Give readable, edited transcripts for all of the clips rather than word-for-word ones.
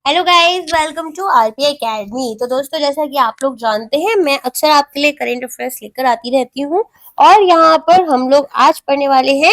Hello guys, welcome to RPI academy. तो दोस्तों, जैसा कि आप लोग जानते हैं, मैं अक्सर आपके लिए करंट अफेयर्स लेकर आती रहती हूँ और यहाँ पर हम लोग आज पढ़ने वाले हैं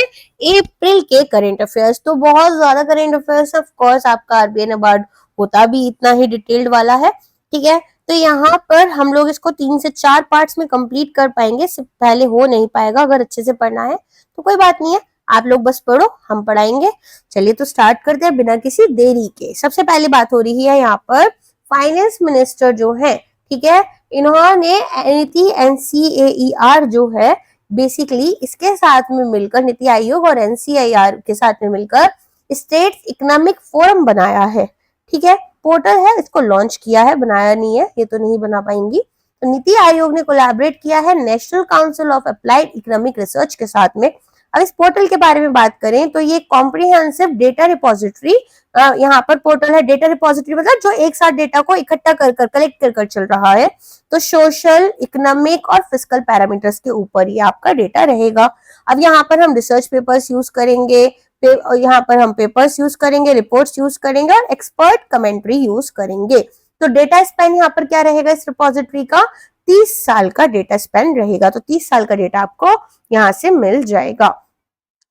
अप्रैल के करंट अफेयर्स। तो बहुत ज्यादा करंट अफेयर्स, ऑफ कोर्स आपका आरबीआई नाबार्ड होता भी इतना ही डिटेल्ड वाला है, ठीक है। तो यहाँ पर हम लोग इसको 3 से 4 पार्ट्स में कंप्लीट कर पाएंगे, इससे पहले हो नहीं पाएगा। अगर अच्छे से पढ़ना है तो कोई बात नहीं है, आप लोग बस पढ़ो, हम पढ़ाएंगे। चलिए तो स्टार्ट करते हैं बिना किसी देरी के। सबसे पहली बात हो रही है यहाँ पर फाइनेंस मिनिस्टर जो है, ठीक है, इन्होंने नीति एनसीएईआर जो है, बेसिकली इसके साथ में मिलकर, नीति आयोग और एनसीईआर के साथ में मिलकर स्टेट इकोनॉमिक फोरम बनाया है, ठीक है। पोर्टल है, इसको लॉन्च किया है, बनाया नहीं है, ये तो नहीं बना पाएंगी। तो नीति आयोग ने कोलैबोरेट किया है national council of applied economic research के साथ में। अब इस पोर्टल के बारे में बात करें तो ये कॉम्प्रिहेंसिव डेटा रिपोजिटरी, यहाँ पर पोर्टल है। डेटा रिपोजिटरी मतलब जो एक साथ डेटा को इकट्ठा कर कलेक्ट कर चल रहा है। तो सोशल, इकोनॉमिक और फिजिकल पैरामीटर्स के ऊपर ये आपका डेटा रहेगा। अब यहाँ पर हम रिसर्च पेपर्स यूज करेंगे, यहाँ पर हम पेपर्स यूज करेंगे, रिपोर्ट्स यूज करेंगे और एक्सपर्ट कमेंट्री यूज करेंगे। तो डेटा स्पेन यहाँ पर क्या रहेगा इस रिपोजिटरी का? 30 साल का डेटा स्पेन रहेगा। तो 30 साल का डेटा आपको यहाँ से मिल जाएगा।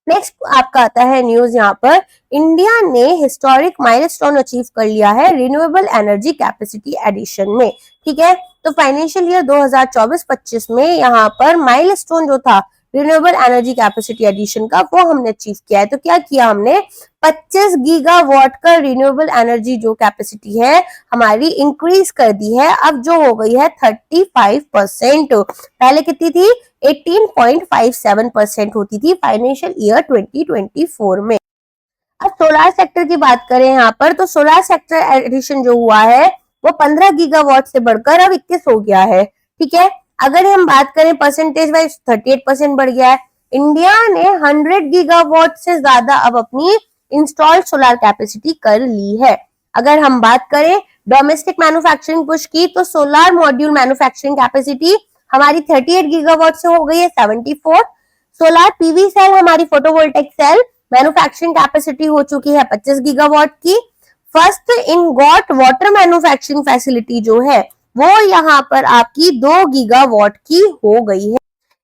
नेक्स्ट आपका आता है न्यूज, यहाँ पर इंडिया ने हिस्टोरिक माइलस्टोन अचीव कर लिया है रिन्यूएबल एनर्जी कैपेसिटी एडिशन में, ठीक है। तो फाइनेंशियल ईयर 2024-25 में यहाँ पर माइलस्टोन जो था रिन्यूएबल एनर्जी कैपेसिटी एडिशन का, वो हमने अचीव किया है। तो क्या किया हमने? 25 गीगावाट का रिन्यूएबल एनर्जी जो कैपेसिटी है हमारी इंक्रीज कर दी है। अब जो हो गई है 35%। पहले कितनी थी? 18.57% होती थी फाइनेंशियल ईयर 2024 में। अब सोलर सेक्टर की बात करें यहाँ पर, तो सोलर सेक्टर एडिशन जो हुआ है वो 15 गीगावाट से बढ़कर अब 21 हो गया है, ठीक है। अगर हम बात करें परसेंटेज वाइज, 38% बढ़ गया है। इंडिया ने 100 गीगावाट से ज्यादा अब अपनी इंस्टॉल्ड सोलर कैपेसिटी कर ली है। अगर हम बात करें डोमेस्टिक मैन्युफैक्चरिंग पुश की, तो सोलर मॉड्यूल मैन्युफैक्चरिंग कैपेसिटी हमारी 38 गीगावाट से हो गई है 74। सोलर पीवी सेल, हमारी फोटोवोल्टेक सेल मैन्युफैक्चरिंग कैपेसिटी हो चुकी है 25 गीगावाट की। First ingot water manufacturing facility जो है वो यहाँ पर आपकी 2 गीगावाट की हो गई है।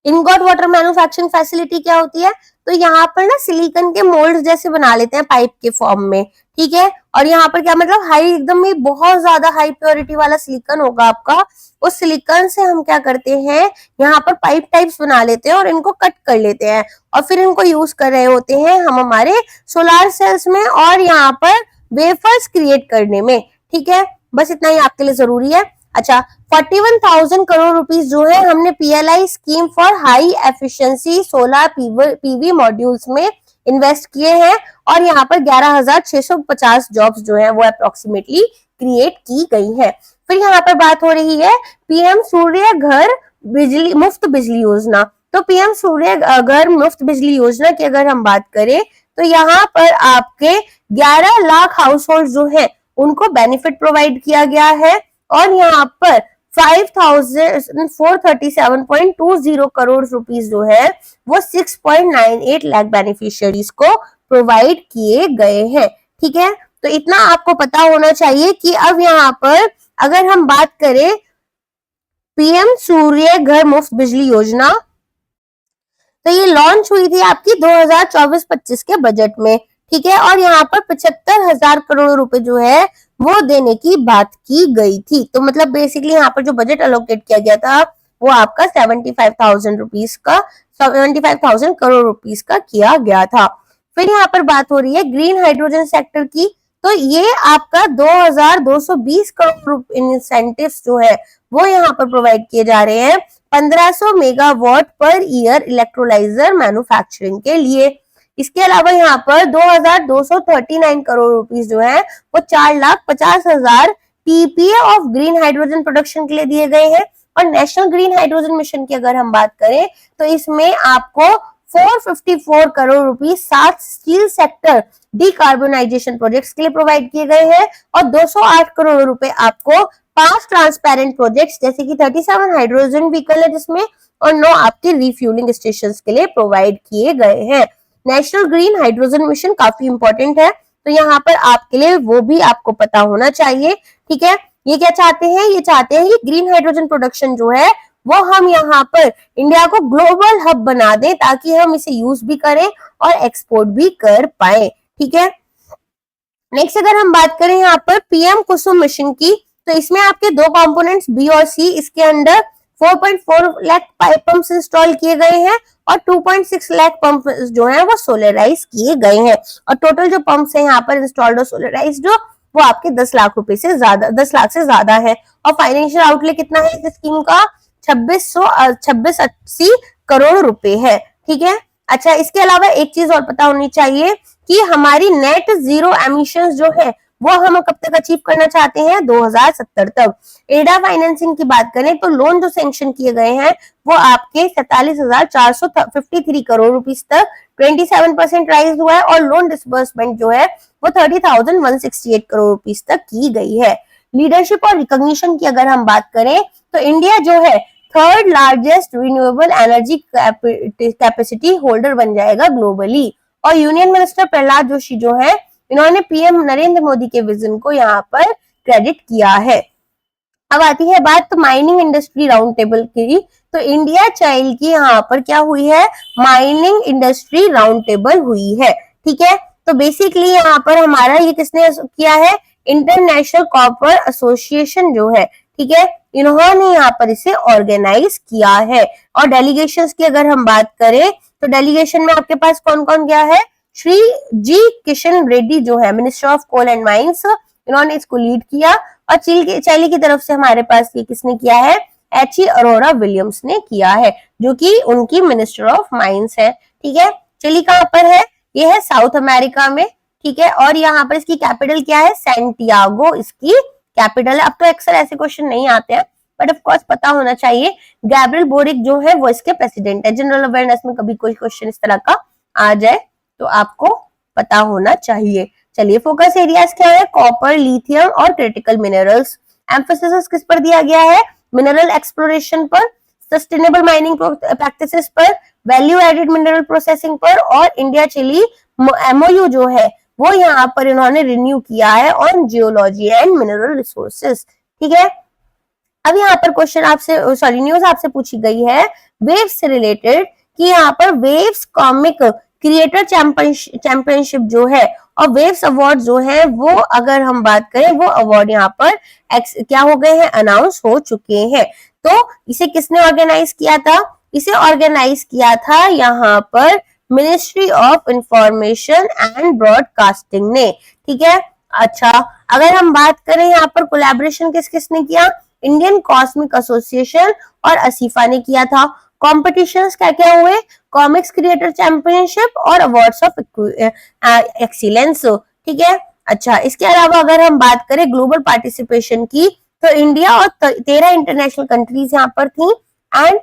इनगॉट वाटर मैन्युफैक्चरिंग फैसिलिटी क्या होती है? तो यहाँ पर ना सिलिकॉन के मोल्ड जैसे बना लेते हैं पाइप के फॉर्म में, ठीक है। और यहाँ पर क्या मतलब, हाई एकदम ही बहुत ज्यादा हाई प्योरिटी वाला सिलिकॉन होगा आपका। उस सिलिकॉन से हम क्या करते हैं, यहाँ पर पाइप टाइप्स बना लेते हैं और इनको कट कर लेते हैं और फिर इनको यूज कर रहे होते हैं हम हमारे सोलर सेल्स में और यहाँ पर वेफर्स क्रिएट करने में, ठीक है। बस इतना ही आपके लिए जरूरी है। अच्छा, 41,000 करोड़ रुपीस जो है हमने PLI scheme for high efficiency solar PV modules में इन्वेस्ट किए हैं और यहाँ पर 11,650 जॉब्स जो है वो अप्रोक्सीमेटली क्रिएट की गई है। फिर यहाँ पर बात हो रही है पीएम सूर्य घर बिजली मुफ्त बिजली योजना। तो पीएम सूर्य घर मुफ्त बिजली योजना की अगर हम बात करें तो यहाँ पर आपके 11 लाख हाउस होल्ड जो है उनको बेनिफिट प्रोवाइड किया गया है और यहाँ पर 5,437.20 करोड़ रुपीस जो है वो 6.98 लाख बेनिफिशियरीज को प्रोवाइड किए गए हैं, ठीक है। तो इतना आपको पता होना चाहिए कि अब यहाँ पर अगर हम बात करें पीएम सूर्य घर मुफ्त बिजली योजना, तो ये लॉन्च हुई थी आपकी 2024-25 के बजट में, ठीक है। और यहाँ पर 75,000 करोड़ रुपए जो है वो देने की बात की गई थी। तो मतलब बेसिकली यहाँ पर जो बजट अलोकेट किया गया था वो आपका 75,000 करोड़ रुपीस का किया गया था। फिर यहाँ पर बात हो रही है ग्रीन हाइड्रोजन सेक्टर की। तो ये आपका 2,220 करोड़ इंसेंटिव्स जो है वो यहाँ पर प्रोवाइड किए जा रहे हैं 1500 megawatt per year electrolyser manufacturing के लिए। इसके अलावा यहाँ पर 2,239 करोड़ रुपीस जो है वो 4,50,000 TPA of green hydrogen production के लिए दिए गए हैं। और नेशनल ग्रीन हाइड्रोजन मिशन की अगर हम बात करें तो इसमें आपको 454 crore rupees 7 steel sector decarbonisation projects के लिए प्रोवाइड किए गए हैं और 208 करोड़ रुपए आपको 5 ट्रांसपेरेंट प्रोजेक्ट्स जैसे कि 37 हाइड्रोजन व्हीकल है जिसमें और 9 आपके रिफ्यूलिंग स्टेशन के लिए प्रोवाइड किए गए हैं। नेशनल ग्रीन हाइड्रोजन मिशन काफी इंपॉर्टेंट है, तो यहाँ पर आपके लिए वो भी आपको पता होना चाहिए। ठीक है, ये क्या चाहते हैं, ये चाहते हैं कि ग्रीन हाइड्रोजन प्रोडक्शन जो है वो हम यहाँ पर इंडिया को ग्लोबल हब बना दें, ताकि हम इसे यूज भी करें और एक्सपोर्ट भी कर पाए। ठीक है, नेक्स्ट अगर हम बात करें यहाँ पर पीएम कुसुम मिशन की, तो इसमें आपके दो कंपोनेंट्स बी और सी, इसके अंदर 4.4 लाख पाइप पंप्स इंस्टॉल किए गए हैं और 2.6 लाख पंप जो है वो सोलराइज किए गए हैं। और टोटल जो पंप्स है यहाँ पर इंस्टॉल्ड और सोलराइज्ड वो आपके 10 लाख रुपए से ज्यादा, 10 लाख से ज्यादा है। और फाइनेंशियल आउटले कितना है इस स्कीम का, 2680 करोड़ रुपए है। ठीक है, अच्छा इसके अलावा एक चीज और पता होनी चाहिए कि हमारी नेट जीरो एमिशंस जो है वो हम कब तक अचीव करना चाहते हैं, 2070 तक। एडा फाइनेंसिंग की बात करें तो लोन जो सैंक्शन किए गए हैं वो आपके 47,453 करोड़ रुपीस तक 27% राइज हुआ है और लोन डिसबर्समेंट जो है वो 30,168 करोड़ रुपीस तक की गई है। लीडरशिप और रिकॉग्निशन की अगर हम बात करें तो इंडिया जो है third largest renewable energy capacity holder बन जाएगा ग्लोबली। और यूनियन मिनिस्टर प्रहलाद जोशी जो है इन्होंने पीएम नरेंद्र मोदी के विजन को यहाँ पर क्रेडिट किया है। अब आती है बात तो माइनिंग इंडस्ट्री राउंड टेबल की, तो इंडिया चाइल्ड की यहाँ पर क्या हुई है, माइनिंग इंडस्ट्री राउंड टेबल हुई है। ठीक है, तो बेसिकली यहाँ पर हमारा ये किसने किया है, इंटरनेशनल कॉपर एसोसिएशन जो है, ठीक है, इन्होंने यहाँ पर इसे ऑर्गेनाइज किया है। और डेलीगेशंस की अगर हम बात करें तो डेलीगेशन में आपके पास कौन कौन गया है, श्री जी किशन रेड्डी जो है minister of coal and mines, इन्होंने इसको लीड किया। और चिली की तरफ से हमारे पास ये किसने किया है, एच ई अरोरा विलियम्स ने किया है, जो कि उनकी मिनिस्टर ऑफ माइंस है। ठीक है, चिली कहाँ पर है, ये है साउथ अमेरिका में। ठीक है, और यहाँ पर इसकी कैपिटल क्या है, सैंटियागो इसकी कैपिटल है। अब तो अक्सर ऐसे क्वेश्चन नहीं आते हैं बट ऑफ कोर्स पता होना चाहिए। गैब्रियल बोरिक जो है वो इसके प्रेसिडेंट है। जनरल अवेयरनेस में कभी कोई क्वेश्चन इस तरह का आ जाए तो आपको पता होना चाहिए। चलिए फोकस एरियाज क्या है, कॉपर, लिथियम और क्रिटिकल मिनरल्स। एम्फेसिस किस पर दिया गया है, मिनरल एक्सप्लोरेशन पर, सस्टेनेबल माइनिंग प्रैक्टिसेस पर, वैल्यू एडेड मिनरल प्रोसेसिंग पर, और इंडिया चिली एमओयू जो है वो यहाँ पर इन्होंने रिन्यू किया है on geology and mineral resources. ठीक है, अब यहाँ पर क्वेश्चन आपसे सॉरी न्यूज आपसे पूछी गई है वेव्स से रिलेटेड कि यहाँ पर वेव्स कॉमिक क्रिएटर चैंपियनशिप जो है और वेव्स अवार्ड जो है वो अगर हम बात करें वो अवार्ड यहाँ पर क्या हो गए हैं, अनाउंस हो चुके हैं। तो इसे किसने ऑर्गेनाइज किया था, इसे ऑर्गेनाइज किया था यहाँ पर ministry of information and broadcasting ने। ठीक है, अच्छा अगर हम बात करें यहाँ पर कोलैबोरेशन किस किसने किया, इंडियन कॉस्मिक एसोसिएशन और असीफा ने किया था। कॉम्पिटिशंस क्या क्या हुए, कॉमिक्स क्रिएटर चैंपियनशिप और अवार्ड्स ऑफ एक्सीलेंस। ठीक है, अच्छा इसके अलावा अगर हम बात करें ग्लोबल पार्टिसिपेशन की तो इंडिया और 13 इंटरनेशनल कंट्रीज यहाँ पर थी। एंड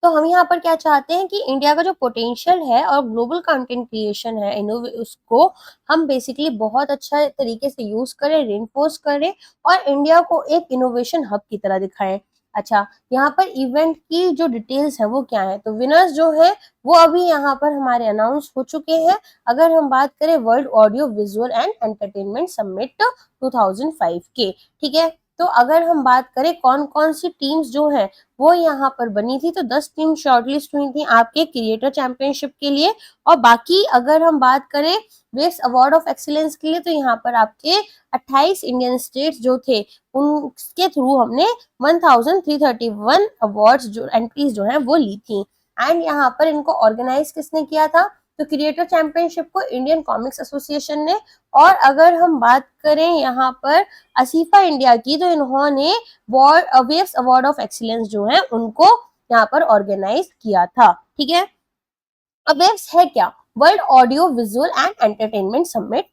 तो हम यहाँ पर क्या चाहते हैं कि इंडिया का जो पोटेंशियल है और ग्लोबल कंटेंट क्रिएशन है उसको हम बेसिकली बहुत अच्छा तरीके से यूज करें, रेनफोर्स करें और इंडिया को एक इनोवेशन हब की तरह दिखाएं। अच्छा यहाँ पर इवेंट की जो डिटेल्स है वो क्या है, तो विनर्स जो है वो अभी यहाँ पर हमारे अनाउंस हो चुके हैं। अगर हम बात करें world audio visual and entertainment summit 2005 के, ठीक है, तो अगर हम बात करें कौन कौन सी टीम्स जो है वो यहाँ पर बनी थी, तो 10 टीम शॉर्टलिस्ट हुई थी आपके क्रिएटर चैंपियनशिप के लिए। और बाकी अगर हम बात करें वेव्स अवार्ड ऑफ एक्सीलेंस के लिए तो यहाँ पर आपके 28 इंडियन स्टेट्स जो थे उनके थ्रू हमने 1331 अवार्ड्स जो एंट्रीज जो हैं वो ली थी। एंड यहाँ पर इनको ऑर्गेनाइज किसने किया था, तो क्रिएटर चैंपियनशिप को इंडियन कॉमिक्स एसोसिएशन ने। और अगर हम बात करें यहाँ पर असीफा इंडिया की तो इन्होंने वेव्स अवार्ड ऑफ एक्सीलेंस जो है उनको यहाँ पर ऑर्गेनाइज किया था। ठीक है, अब वेव्स है क्या, world audio visual and entertainment summit.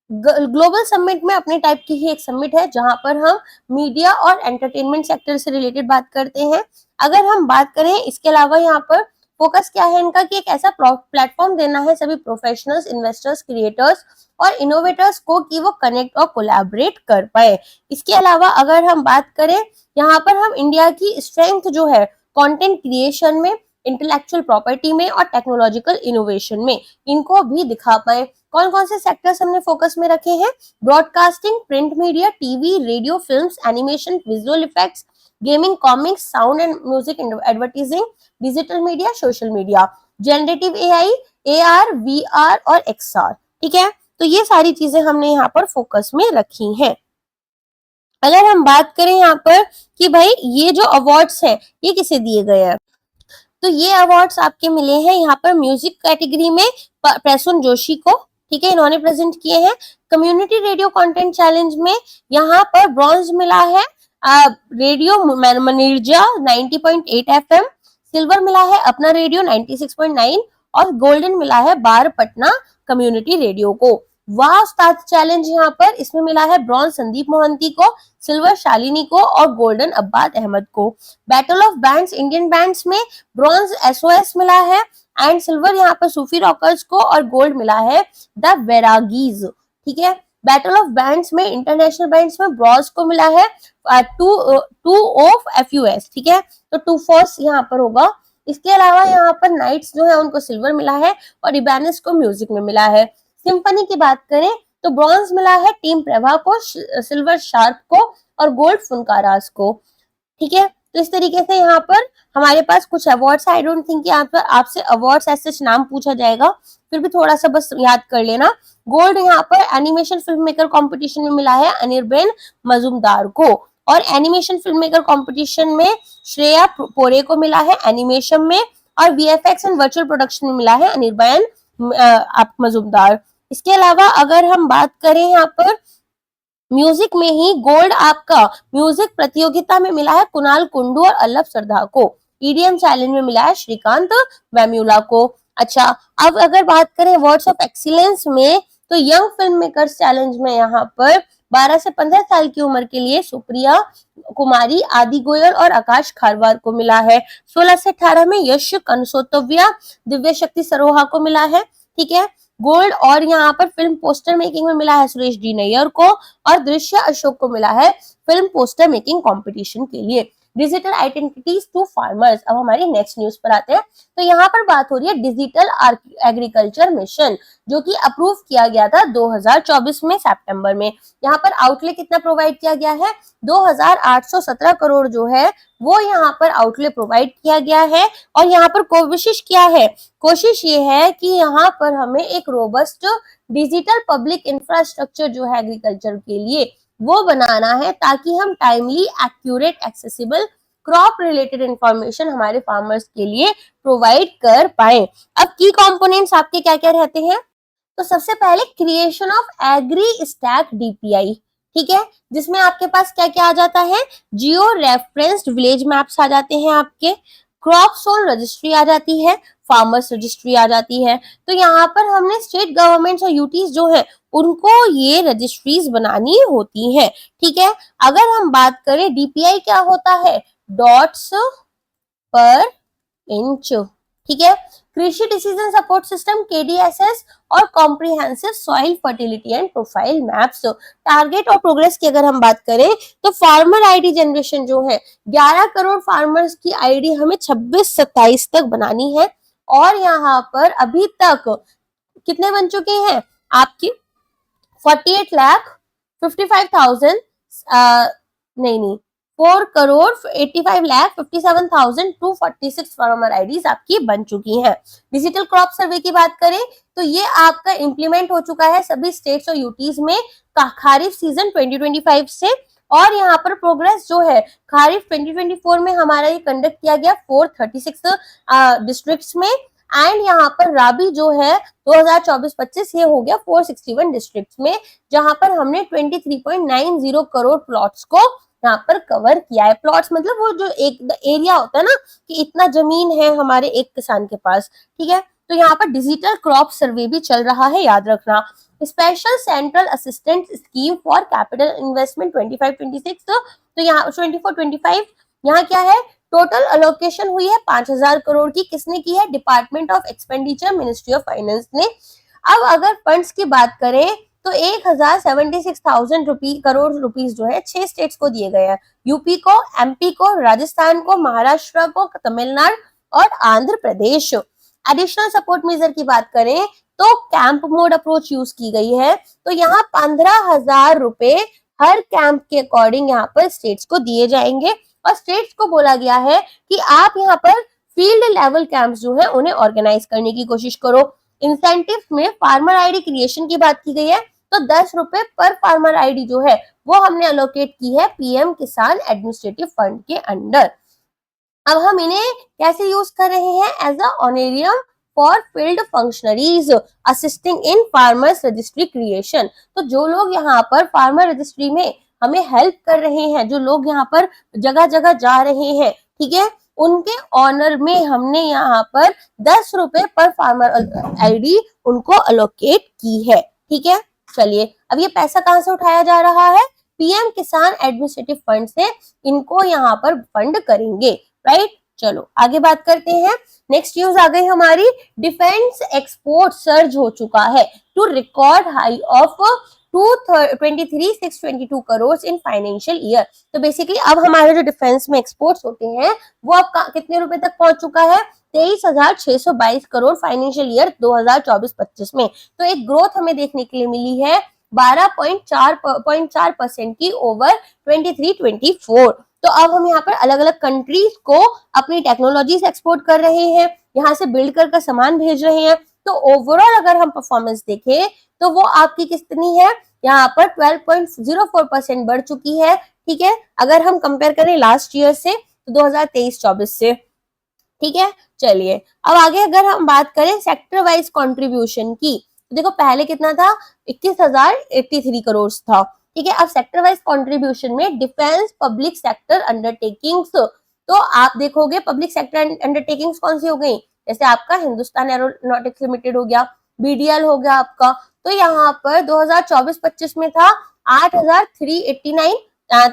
Global summit में अपने टाइप की ही एक समिट है जहां पर हम मीडिया और एंटरटेनमेंट सेक्टर से रिलेटेड बात करते हैं। अगर हम बात करें इसके अलावा यहाँ पर फोकस क्या है इनका कि एक ऐसा प्लेटफॉर्म देना है सभी प्रोफेशनल्स, इन्वेस्टर्स, क्रिएटर्स और इनोवेटर्स को कि वो कनेक्ट और कोलैबोरेट कर पाए। इसके अलावा अगर हम बात करें यहाँ पर हम इंडिया की स्ट्रेंथ जो है कंटेंट क्रिएशन में, इंटेलेक्चुअल प्रॉपर्टी में और टेक्नोलॉजिकल इनोवेशन में, इनको भी दिखा पाए। कौन कौन से सेक्टर्स हमने फोकस में रखे हैं? Broadcasting, print media, TV, radio, films, animation, visual effects, gaming, comics, sound and music, advertising, digital media, social media, generative AI, AR, VR और एक्सआर। ठीक है, तो ये सारी चीजें हमने यहाँ पर फोकस में रखी हैं। अगर हम बात करें यहाँ पर कि भाई ये जो अवार्ड्स हैं ये किसे दिए गए हैं, तो ये अवार्ड्स आपके मिले हैं यहाँ पर म्यूजिक कैटेगरी में प्रसून जोशी को, ठीक है, इन्होंने प्रेजेंट किए हैं। कम्युनिटी रेडियो कंटेंट चैलेंज में यहाँ पर ब्रॉन्ज मिला है रेडियो मनिर्जा 90.8 एफएम, सिल्वर मिला है अपना रेडियो 96.9 और गोल्डन मिला है बार पटना कम्युनिटी रेडियो को। वाह उस्ताद चैलेंज यहाँ पर इसमें मिला है ब्रॉन्ज संदीप मोहंती को, सिल्वर शालिनी को और गोल्डन अब्बाद अहमद को। Battle of bands Indian bands में ब्रॉन्ज एसओएस मिला है एंड सिल्वर यहाँ पर सूफी रॉकर्स को और गोल्ड मिला है द वैरागीज। ठीक है, बैटल ऑफ बैंड्स में इंटरनेशनल बैंड्स में ब्रॉन्ज को मिला है टू ऑफ एफयूएस। ठीक है, तो टू फोर्स यहाँ पर होगा। इसके अलावा यहाँ पर नाइट्स जो है उनको सिल्वर मिला है और इबानिस को म्यूजिक में मिला है। सिंफनी की बात करें तो ब्रॉन्ज मिला है टीम प्रभा को, सिल्वर शार्प को और गोल्ड फुनकारास को। ठीक है, तो इस तरीके से यहाँ पर हमारे पास कुछ अवार्ड्स। आई डोंट थिंक यहाँ पर आपसे अवार्ड्स ऐसे नाम पूछा जाएगा, फिर भी थोड़ा सा बस याद कर लेना। गोल्ड यहाँ पर एनिमेशन फिल्म मेकर कॉम्पिटिशन में मिला है अनिर्बेन मजुमदार को और एनिमेशन फिल्म मेकर कॉम्पिटिशन में श्रेया पोरे को मिला है एनिमेशन में और वीएफएक्स एंड वर्चुअल प्रोडक्शन में मिला है अनिर्बेन मजुमदार। इसके अलावा अगर हम बात करें यहाँ पर म्यूजिक में ही गोल्ड आपका म्यूजिक प्रतियोगिता में मिला है कुणाल कुंडू और अल्लभ सरदा को। ईडीएम चैलेंज में मिला है श्रीकांत वेम्यूला को। अच्छा, अब अगर बात करें अवार्ड्स ऑफ एक्सीलेंस में तो यंग फिल्म मेकर्स चैलेंज में यहाँ पर 12 से 15 साल की उम्र के लिए सुप्रिया कुमारी, आदि गोयल और आकाश खारवार को मिला है। 16 से 18 में यश कनसोतव्या, दिव्य शक्ति सरोहा को मिला है। ठीक है, गोल्ड और यहाँ पर फिल्म पोस्टर मेकिंग में मिला है सुरेश डी नैयर को और दृश्य अशोक को मिला है फिल्म पोस्टर मेकिंग कंपटीशन के लिए। Digital identities to farmers. अब हमारी नेक्स्ट न्यूज पर आते हैं, तो यहाँ पर बात हो रही है डिजिटल एग्रीकल्चर मिशन जो कि अप्रूव किया गया था 2024 में सितंबर में। यहाँ पर आउटले कितना प्रोवाइड किया गया है? 2817 करोड़ जो है वो यहाँ पर आउटले प्रोवाइड किया गया है। और यहाँ पर कोशिश क्या है? कोशिश ये है कि यहाँ पर हमें एक रोबस्ट डिजिटल पब्लिक इंफ्रास्ट्रक्चर जो है एग्रीकल्चर के लिए वो बनाना है ताकि हम timely, accurate, accessible crop related information हमारे फार्मर्स के लिए प्रोवाइड कर पाए। अब की कंपोनेंट्स आपके क्या क्या रहते हैं? तो सबसे पहले creation of agri stack DPI, ठीक है, जिसमें आपके पास क्या क्या आ जाता है? जियो रेफरेंस्ड विलेज मैप्स आ जाते हैं, आपके क्रॉप सोन रजिस्ट्री आ जाती है, फार्मर्स रजिस्ट्री आ जाती है। तो यहाँ पर हमने स्टेट गवर्नमेंट्स और यूटीज जो है उनको ये रजिस्ट्रीज बनानी होती है। ठीक है, अगर हम बात करें डीपीआई क्या होता है? डॉट्स पर इंच। ठीक है, कृषि डिसीजन सपोर्ट सिस्टम केडीएसएस और comprehensive soil fertility and profile maps. Target और प्रोग्रेस की अगर हम बात करें तो फार्मर आईडी जनरेशन जो है 11 करोड़ फार्मर्स की आईडी हमें 26-27 तक बनानी है। और यहाँ पर अभी तक कितने बन चुके हैं आपकी? 48,55,000 नहीं 4,85,57,246 फार्मर आईडीज आपकी बन चुकी हैं। डिजिटल क्रॉप सर्वे की बात करें तो ये आपका इंप्लीमेंट हो चुका है सभी स्टेट्स और यूटीज में खारिफ सीजन 2025 से। और यहाँ पर प्रोग्रेस जो है खारिफ 2024 में हमारा ये कंडक्ट किया गया 436 डिस्ट्रिक्ट्स में एंड यहाँ पर राबी जो है 2024-25 ये हो गया 461 डिस्ट्रिक्ट्स में, जहां पर हमने 23.90 करोड़ प्लॉट्स को यहाँ पर कवर किया है। प्लॉट्स मतलब वो जो एक एरिया होता है ना कि इतना जमीन है हमारे एक किसान के पास। ठीक है, तो यहाँ पर डिजिटल क्रॉप सर्वे भी चल रहा है, याद रखना। Special central assistant scheme for capital investment 25-26, तो यहाँ 24-25 यहाँ क्या है? टोटल अलोकेशन हुई है 5,000 करोड़ की। किसने की है? Department of expenditure, ministry of finance ने। अब अगर फंड्स की बात करें तो 1,76,000 करोड़ रुपीस जो है 6 स्टेट्स को दिए गए हैं, यूपी को, एमपी को, राजस्थान को, महाराष्ट्र को, तमिलनाडु, और Andhra Pradesh. Additional support major की बात करें तो कैंप मोड अप्रोच यूज की गई है, तो यहाँ 15,000 रुपए हर कैंप के अकॉर्डिंग यहाँ पर स्टेट्स को दिए जाएंगे और स्टेट्स को बोला गया है कि आप यहाँ पर फील्ड लेवल कैंप्स जो है उन्हें ऑर्गेनाइज करने की कोशिश करो। इंसेंटिव में फार्मर आईडी क्रिएशन की बात की गई है, तो 10 रुपए पर फार्मर आईडी जो है वो हमने अलोकेट की है पीएम किसान एडमिनिस्ट्रेटिव फंड के अंडर। अब हम इन्हें कैसे यूज कर रहे हैं? As a honorarium for field functionaries assisting in farmers registry creation. तो जो लोग यहाँ पर फार्मर रजिस्ट्री में हमें हेल्प कर रहे हैं, जो लोग यहाँ पर जगह जगह जा रहे हैं, ठीक है, उनके ऑनर में हमने यहाँ पर 10 रुपए पर फार्मर आईडी उनको अलोकेट की है। ठीक है, चलिए अब ये पैसा कहाँ से उठाया जा रहा है? पीएम किसान एडमिनिस्ट्रेटिव फंड से इनको यहाँ पर फंड करेंगे, राइट। चलो आगे बात करते हैं। नेक्स्ट न्यूज आ गई हमारी, डिफेंस एक्सपोर्ट सर्ज हो चुका है to record high of 23,622 crore in financial year. तो बेसिकली अब हमारे जो डिफेंस में एक्सपोर्ट्स होते हैं वो अब कितने रुपए तक पहुंच चुका है? 23,622 करोड़ फाइनेंशियल ईयर 2024-25 में। तो एक ग्रोथ हमें देखने के लिए मिली है 12.4% की ओवर 23-24। तो अब हम यहाँ पर अलग अलग कंट्रीज को अपनी टेक्नोलॉजी से एक्सपोर्ट कर रहे हैं, यहाँ से बिल्ड कर सामान भेज रहे हैं। तो ओवरऑल अगर हम परफॉर्मेंस देखें तो वो आपकी कितनी है? यहाँ पर 12.04% बढ़ चुकी है। ठीक है, अगर हम कंपेयर करें लास्ट ईयर से तो 2023-24 से। ठीक है, चलिए अब आगे अगर हम बात करें सेक्टर वाइज कंट्रीब्यूशन की, तो देखो पहले कितना था? 21,083 करोड़ था। ठीक है, अब सेक्टर वाइज कंट्रीब्यूशन में डिफेंस पब्लिक सेक्टर अंडरटेकिंग्स, तो आप देखोगे पब्लिक सेक्टर अंडरटेकिंग्स कौन सी हो गई? जैसे आपका हिंदुस्तान एरोनॉटिक्स लिमिटेड हो गया, बीडीएल हो गया आपका। तो यहाँ पर 2024-25 में था 8,389 आई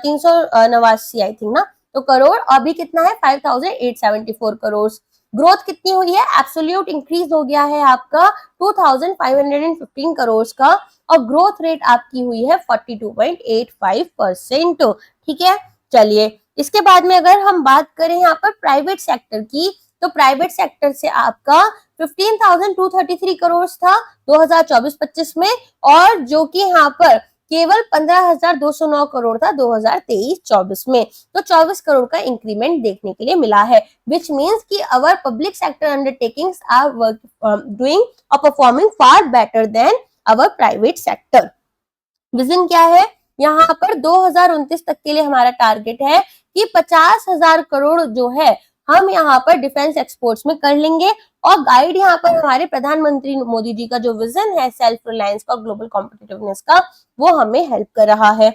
थिंक ना, तो करोड़। अभी कितना है? 5,874 करोड़। ग्रोथ कितनी हुई है? एब्सोल्यूट इंक्रीज हो गया है आपका 2,515 करोड़ का, और ग्रोथ रेट आपकी हुई है 42.85%। ठीक है, चलिए इसके बाद में अगर हम बात करें यहाँ पर प्राइवेट सेक्टर की, तो प्राइवेट सेक्टर से आपका 15,233 करोड़ था 2024-25 में, और जो कि यहाँ पर केवल 15,209 करोड़ था 2023-24 में। तो 24 करोड़ का इंक्रीमेंट देखने के लिए मिला है, विच मीन्स कि our public sector undertakings are doing और performing far better than our private sector. Vision क्या है? यहाँ पर 2029 तक के लिए हमारा टारगेट है कि 50,000 करोड़ जो है हम यहाँ पर डिफेंस एक्सपोर्ट्स में कर लेंगे। और गाइड यहाँ पर हमारे प्रधानमंत्री मोदी जी का जो विजन है सेल्फ रिलायंस का, ग्लोबल कॉम्पिटिटिवनेस का, वो हमें हेल्प कर रहा है।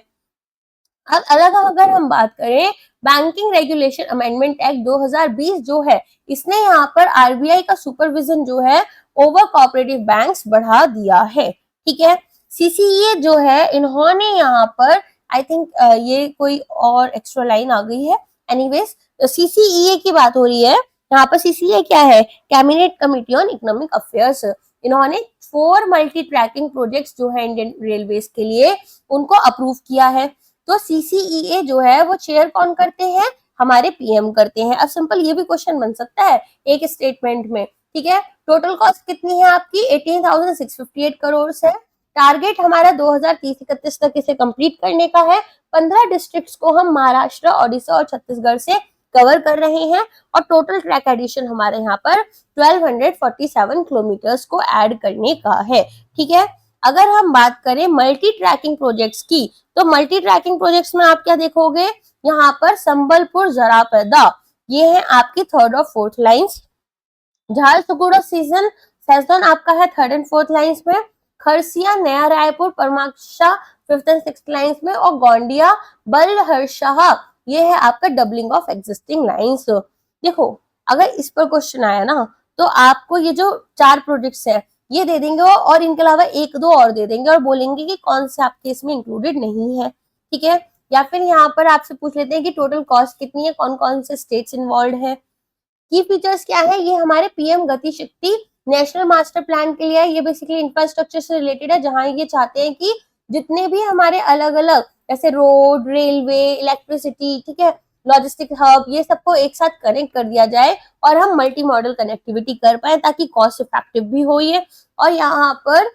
अब अलग अगर हम बात करें बैंकिंग रेगुलेशन अमेंडमेंट एक्ट 2020 जो है, इसने यहाँ पर आरबीआई का सुपरविजन जो है ओवर कोऑपरेटिव बैंक्स बढ़ा दिया है। ठीक है, सीसीईए जो है इन्होंने यहाँ पर आई थिंक ये कोई और एक्स्ट्रा लाइन आ गई है, एनीवेज सीसीईए की बात हो रही है यहाँ पर। सीसीईए क्या है? Cabinet committee on economic affairs. इन्होंने 4 मल्टी ट्रैकिंग प्रोजेक्ट्स जो है इंडियन रेलवेज के लिए उनको अप्रूव किया है। तो सीसीईए जो है वो चेयर कौन करते हैं? हमारे पीएम करते हैं। अब सिंपल ये भी क्वेश्चन बन सकता है एक स्टेटमेंट में। ठीक है, टोटल कॉस्ट कितनी है आपकी? 18,658 करोड़ है। टारगेट हमारा 2030-31 तक इसे कंप्लीट करने का है। 15 डिस्ट्रिक्ट्स को हम महाराष्ट्र, ओडिशा और छत्तीसगढ़ से कवर कर रहे हैं, और टोटल ट्रैक एडिशन हमारे यहाँ पर 1247 किलोमीटर्स को ऐड करने का है। ठीक है, अगर हम बात करें मल्टी ट्रैकिंग प्रोजेक्ट्स की, तो मल्टी ट्रैकिंग प्रोजेक्ट्स में आप क्या देखोगे? यहाँ पर संबलपुर जरापैदा, ये है आपकी 3rd और 4th lines. Jharsuguda season Schezwan आपका है 3rd एंड 4th लाइन्स में। खरसिया, नया Raipur, परमाक्षा 5th and 6th lines में, और गोंडिया, बलहरशाह, ये है आपका डबलिंग ऑफ एग्जिस्टिंग लाइन्स। देखो अगर इस पर क्वेश्चन आया ना, तो आपको ये जो 4 प्रोजेक्ट्स है ये दे देंगे, और इनके अलावा 1-2 और दे देंगे, और बोलेंगे कि कौन से आपके इसमें इंक्लूडेड नहीं है। ठीक है, या फिर यहाँ पर आपसे पूछ लेते हैं कि टोटल कॉस्ट कितनी है, कौन कौन से स्टेट्स इन्वॉल्व है। की फीचर्स क्या है? ये हमारे पीएम गति शक्ति नेशनल मास्टर प्लान के लिए है। ये बेसिकली इंफ्रास्ट्रक्चर से रिलेटेड है, जहां ये चाहते हैं कि जितने भी हमारे अलग अलग जैसे रोड, रेलवे, इलेक्ट्रिसिटी, ठीक है, लॉजिस्टिक हब, ये सबको एक साथ कनेक्ट कर दिया जाए और हम मल्टी मॉडल कनेक्टिविटी कर पाए ताकि कॉस्ट इफेक्टिव भी हो ये। और यहाँ पर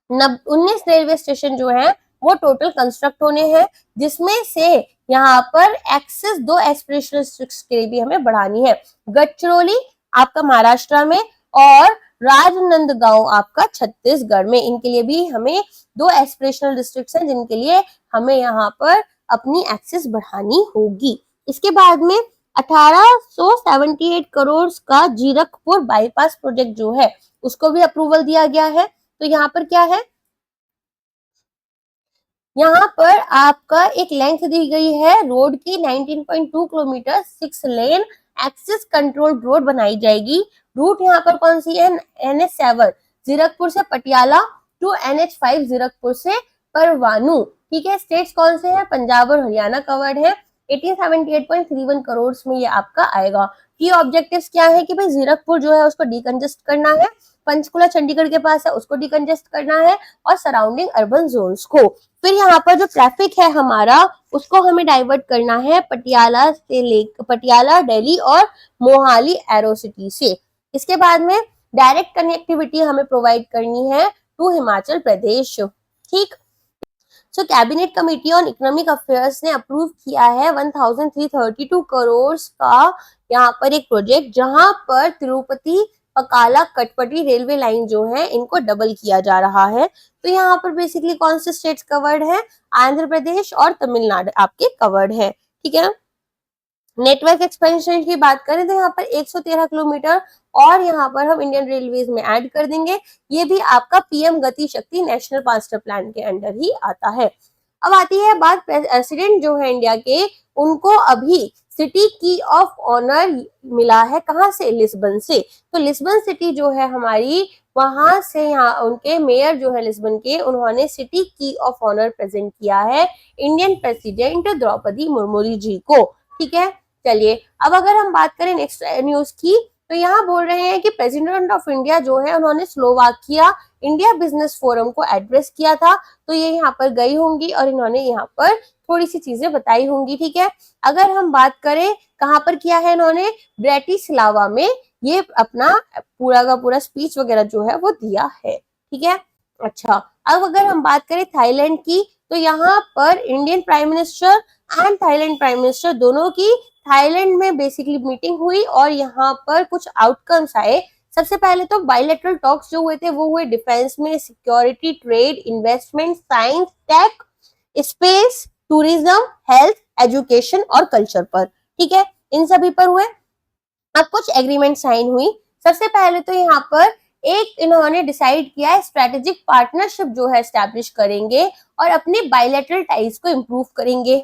19 रेलवे स्टेशन जो है वो टोटल कंस्ट्रक्ट होने हैं, जिसमें से यहाँ पर एक्सेस 2 एस्पिरेशनल डिस्ट्रिक्ट्स के लिए भी हमें बढ़ानी है, गडचिरोली आपका महाराष्ट्र में और राजनांदगांव आपका छत्तीसगढ़ में। इनके लिए भी हमें 2 एस्पिरेशनल डिस्ट्रिक्ट्स हैं जिनके लिए हमें यहाँ पर अपनी एक्सेस बढ़ानी होगी। इसके बाद में 1878 करोड़ का जीरकपुर बाईपास प्रोजेक्ट जो है उसको भी अप्रूवल दिया गया है। तो यहाँ पर क्या है, यहाँ पर आपका एक लेंथ दी गई है रोड की 19.2 किलोमीटर, 6 लेन एक्सिस कंट्रोल रोड बनाई जाएगी। रूट यहाँ पर कौन सी है, NH7 जीरकपुर से पटियाला टू NH5 जीरकपुर से परवाणु। ठीक है, स्टेट्स कौन से हैं, पंजाब और हरियाणा कवर्ड है। 1878.31 करोड़ में ये आपका आएगा। की ऑब्जेक्टिव्स क्या है कि भाई जीरकपुर जो है उसको डिकंजेस्ट करना है, पंचकुला चंडीगढ़ के पास है उसको डिकंजेस्ट करना है और सराउंडिंग अर्बन जोन्स को। फिर यहाँ पर जो ट्रैफिक है हमारा उसको हमें डाइवर्ट करना है पटियाला से लेकर पटियाला, दिल्ली और मोहाली एरो सिटी से। इसके बाद में डायरेक्ट कनेक्टिविटी हमें प्रोवाइड करनी है टू हिमाचल प्रदेश। ठीक, so cabinet committee on economic affairs ने अप्रूव किया है 1332 करोड़ का यहाँ पर एक प्रोजेक्ट, जहां पर तिरुपति पकाला कटपटी रेलवे लाइन जो है इनको डबल किया जा रहा है। तो यहाँ पर बेसिकली कौन से स्टेट्स कवर्ड है, आंध्र प्रदेश और तमिलनाडु आपके कवर्ड है। ठीक है, नेटवर्क एक्सपेंशन की बात करें तो यहाँ पर 113 किलोमीटर और यहाँ पर हम इंडियन रेलवेज में ऐड कर देंगे। ये भी आपका पीएम गति शक्ति नेशनल मास्टर प्लान के अंडर ही आता है। अब आती है बात प्रेसिडेंट जो है इंडिया के, उनको अभी सिटी की ऑफ ऑनर मिला है, कहाँ से, लिस्बन से। तो लिस्बन सिटी जो है हमारी, वहां से यहाँ उनके मेयर जो है लिस्बन के, उन्होंने सिटी की ऑफ ऑनर प्रेजेंट किया है इंडियन प्रेसिडेंट द्रौपदी मुर्मू जी को। ठीक है, चलिए अब अगर हम बात करें नेक्स्ट न्यूज की, तो यहाँ बोल रहे हैं कि प्रेसिडेंट ऑफ इंडिया जो है उन्होंने स्लोवाकिया इंडिया बिजनेस फोरम को एड्रेस किया था। तो ये यहाँ पर गई होंगी और इन्होंने यहाँ पर थोड़ी सी चीजें बताई होंगी। ठीक है, अगर हम बात करें कहाँ पर किया है इन्होंने, ब्रेटिस्लावा में ये अपना पूरा का पूरा स्पीच वगैरह जो है वो दिया है। ठीक है, अच्छा अब अगर हम बात करें थाईलैंड की, तो यहाँ पर Indian prime minister and Thailand prime minister दोनों की थाईलैंड में बेसिकली मीटिंग हुई और यहाँ पर कुछ आउटकम्स आए। सबसे पहले तो बायलैटरल टॉक्स जो हुए थे वो हुए डिफेंस में, security, trade, investment, science, tech, space, tourism, health, education और कल्चर पर। ठीक है, इन सभी पर हुए। अब कुछ एग्रीमेंट साइन हुई। सबसे पहले तो यहाँ पर एक इन्होंने डिसाइड किया है स्ट्रेटेजिक पार्टनरशिप जो है एस्टैब्लिश करेंगे और अपने बायलैटरल टाइज को इम्प्रूव करेंगे।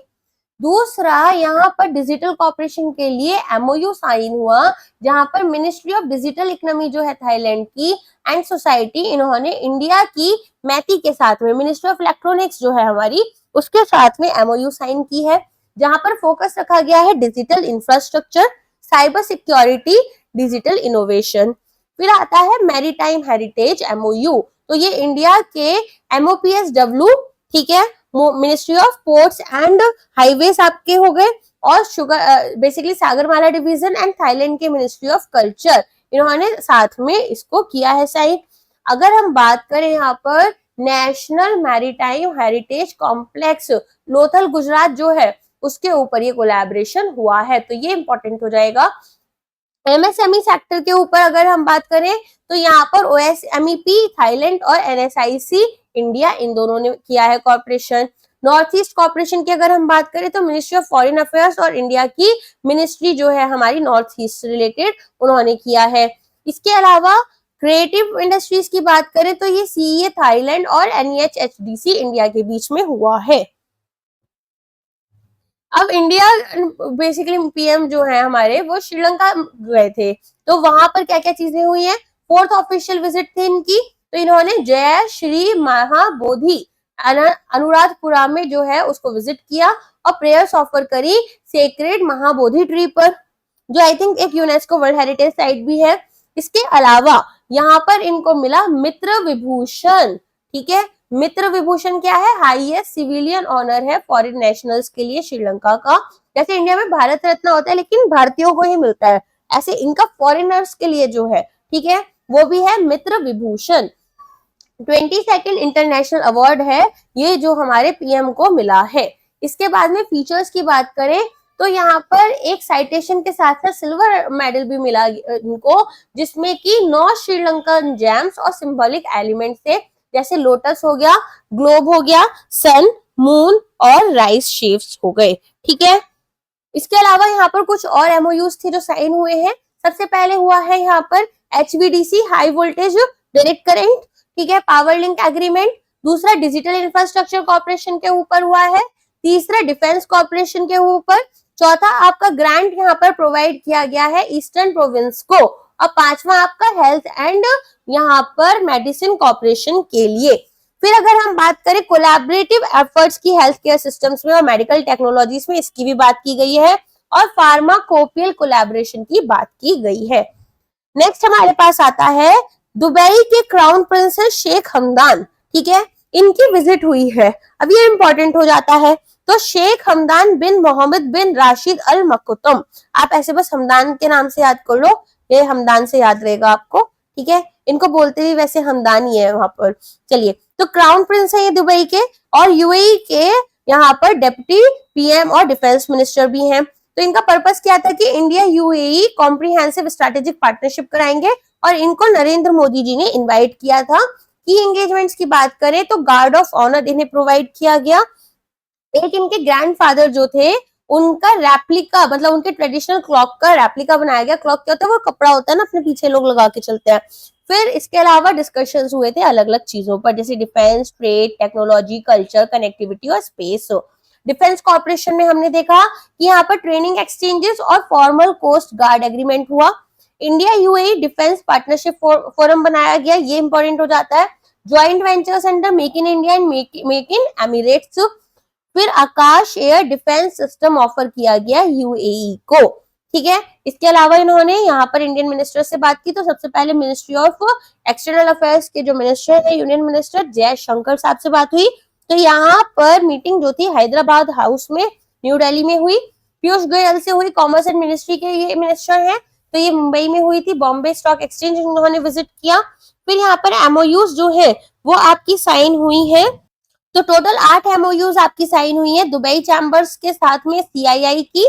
दूसरा, यहाँ पर डिजिटल कॉर्पोरेशन के लिए एमओयू साइन हुआ, जहां पर मिनिस्ट्री ऑफ डिजिटल इकोनॉमी जो है थाईलैंड की एंड सोसाइटी, इन्होंने इंडिया की मैती के साथ में मिनिस्ट्री ऑफ इलेक्ट्रॉनिक्स जो है हमारी उसके साथ में एमओयू साइन की है, जहां पर फोकस रखा गया है digital infrastructure, cyber security, digital innovation. फिर आता है मैरीटाइम हेरिटेज एमओयू, तो ये इंडिया के MOPSW, ठीक है, ministry of ports and highways आपके हो गए, और sugar basically Sagarmala division and Thailand के मिनिस्ट्री ऑफ कल्चर, इन्होंने साथ में इसको किया है साइन। अगर हम बात करें यहाँ पर national maritime heritage complex Lothal Gujarat जो है उसके ऊपर ये कोलैबोरेशन हुआ है, तो ये इंपॉर्टेंट हो जाएगा। MSME सेक्टर के ऊपर अगर हम बात करें तो यहाँ पर OSMEP थाईलैंड और NSIC इंडिया, इन दोनों ने किया है कॉर्पोरेशन। नॉर्थ ईस्ट कॉर्पोरेशन की अगर हम बात करें तो मिनिस्ट्री ऑफ फॉरेन अफेयर्स और इंडिया की मिनिस्ट्री जो है हमारी नॉर्थ ईस्ट से रिलेटेड उन्होंने किया है। इसके अलावा क्रिएटिव इंडस्ट्रीज की बात करें तो ये CEA थाईलैंड और NEHDC इंडिया के बीच में हुआ है। अब इंडिया बेसिकली PM जो है हमारे वो श्रीलंका गए थे, तो वहां पर क्या क्या चीजें हुई हैं। 4th ऑफिशियल विजिट थी इनकी, तो इन्होंने जय श्री महाबोधि अनुराधपुरा में जो है उसको विजिट किया और प्रेयर्स ऑफर करी सेक्रेड महाबोधि ट्री पर, जो आई थिंक एक यूनेस्को वर्ल्ड हेरिटेज साइट भी है। इसके अलावा यहाँ पर इनको मिला मित्र विभूषण, ठीक है, मित्र विभूषण क्या है? हाईएस्ट सिविलियन ऑनर है फॉरेन नेशनल्स के लिए श्रीलंका का। जैसे इंडिया में भारत रत्न होता है लेकिन भारतीयों को ही मिलता है, ऐसे इनका फॉरेनर्स के लिए जो है, ठीक है, वो भी है मित्र विभूषण। 22nd इंटरनेशनल अवार्ड है ये जो हमारे पीएम को मिला है। इसके बाद में फीचर्स की बात करें तो यहाँ पर एक साइटेशन के साथ साथ सिल्वर मेडल भी मिला इनको, जिसमें कि 9 श्रीलंकन जेम्स और सिंबॉलिक एलिमेंट्स थे, जैसे लोटस हो गया, ग्लोब हो गया, सन, मून और राइस शेप्स हो गए, ठीक है। इसके अलावा यहाँ पर कुछ और एमओयूज थे जो साइन हुए हैं। सबसे पहले हुआ है यहाँ पर HVDC high voltage direct current, ठीक है, पावर लिंक एग्रीमेंट। दूसरा डिजिटल इंफ्रास्ट्रक्चर कॉर्पोरेशन के ऊपर हुआ है। तीसरा डिफेंस कॉर्पोरेशन के ऊपर। चौथा आपका ग्रांट यहाँ पर प्रोवाइड किया गया है ईस्टर्न प्रोविंस को। और पांचवा आपका हेल्थ एंड यहाँ पर मेडिसिन कॉर्पोरेशन के लिए। फिर अगर हम बात करें कोलैबोरेटिव एफर्ट्स की हेल्थ केयर सिस्टम्स में और मेडिकल टेक्नोलॉजीज में, इसकी भी बात की गई है और फार्माकोपियल कोलैबोरेशन की बात की गई है। नेक्स्ट हमारे पास आता है दुबई के क्राउन प्रिंस शेख हमदान, ठीक है, इनकी विजिट हुई है। अब ये इंपॉर्टेंट हो जाता है। तो शेख हमदान बिन मोहम्मद बिन राशिद अल मखदूम, आप ऐसे बस हमदान के नाम से याद कर लो, ये हमदान से याद रहेगा आपको, ठीक है। इनको बोलते भी वैसे हमदान ही है वहां पर। चलिए, तो क्राउन प्रिंस है ये दुबई के और यूएई के यहाँ पर डेप्यूटी पीएम और डिफेंस मिनिस्टर भी हैं। तो इनका पर्पस क्या था कि India UAE comprehensive strategic partnership कराएंगे और इनको नरेंद्र मोदी जी ने इनवाइट किया था। की एंगेजमेंट्स की बात करें तो गार्ड ऑफ ऑनर इन्हें प्रोवाइड किया गया। एक इनके ग्रैंडफादर जो थे उनका रेप्लिका, मतलब उनके ट्रेडिशनल क्लॉक का रेप्लिका बनाया गया। क्लॉक क्या होता है? वो कपड़ा होता है ना, अपने पीछे लोग लगा के चलते हैं। फिर इसके अलावा डिस्कशंस हुए थे अलग अलग चीजों पर, जैसे defence, trade, technology, culture, connectivity और स्पेस। डिफेंस कॉर्पोरेशन में हमने देखा कि यहाँ पर ट्रेनिंग एक्सचेंजेस और फॉर्मल कोस्ट गार्ड एग्रीमेंट हुआ। India UAE defence partnership forum बनाया गया, ये इंपॉर्टेंट हो जाता है। Joint ventures under make in India and make in Emirates. फिर आकाश एयर डिफेंस सिस्टम ऑफर किया गया यूएई को, ठीक है। इसके अलावा इन्होंने यहाँ पर इंडियन मिनिस्टर से बात की। तो सबसे पहले मिनिस्ट्री ऑफ एक्सटर्नल अफेयर्स के जो मिनिस्टर है, यूनियन मिनिस्टर जयशंकर साहब से बात हुई। तो यहाँ पर मीटिंग जो थी हैदराबाद हाउस में न्यू दिल्ली में हुई। पीयूष गोयल से हुई, कॉमर्स एंड मिनिस्ट्री के ये मिनिस्टर हैं, तो ये मुंबई में हुई थी। बॉम्बे स्टॉक एक्सचेंज उन्होंने विजिट किया। फिर यहाँ पर एमओयूज जो है वो आपकी साइन हुई है। तो टोटल 8 एमओयूज आपकी साइन हुई है दुबई चैम्बर्स के साथ में, सीआईआई की,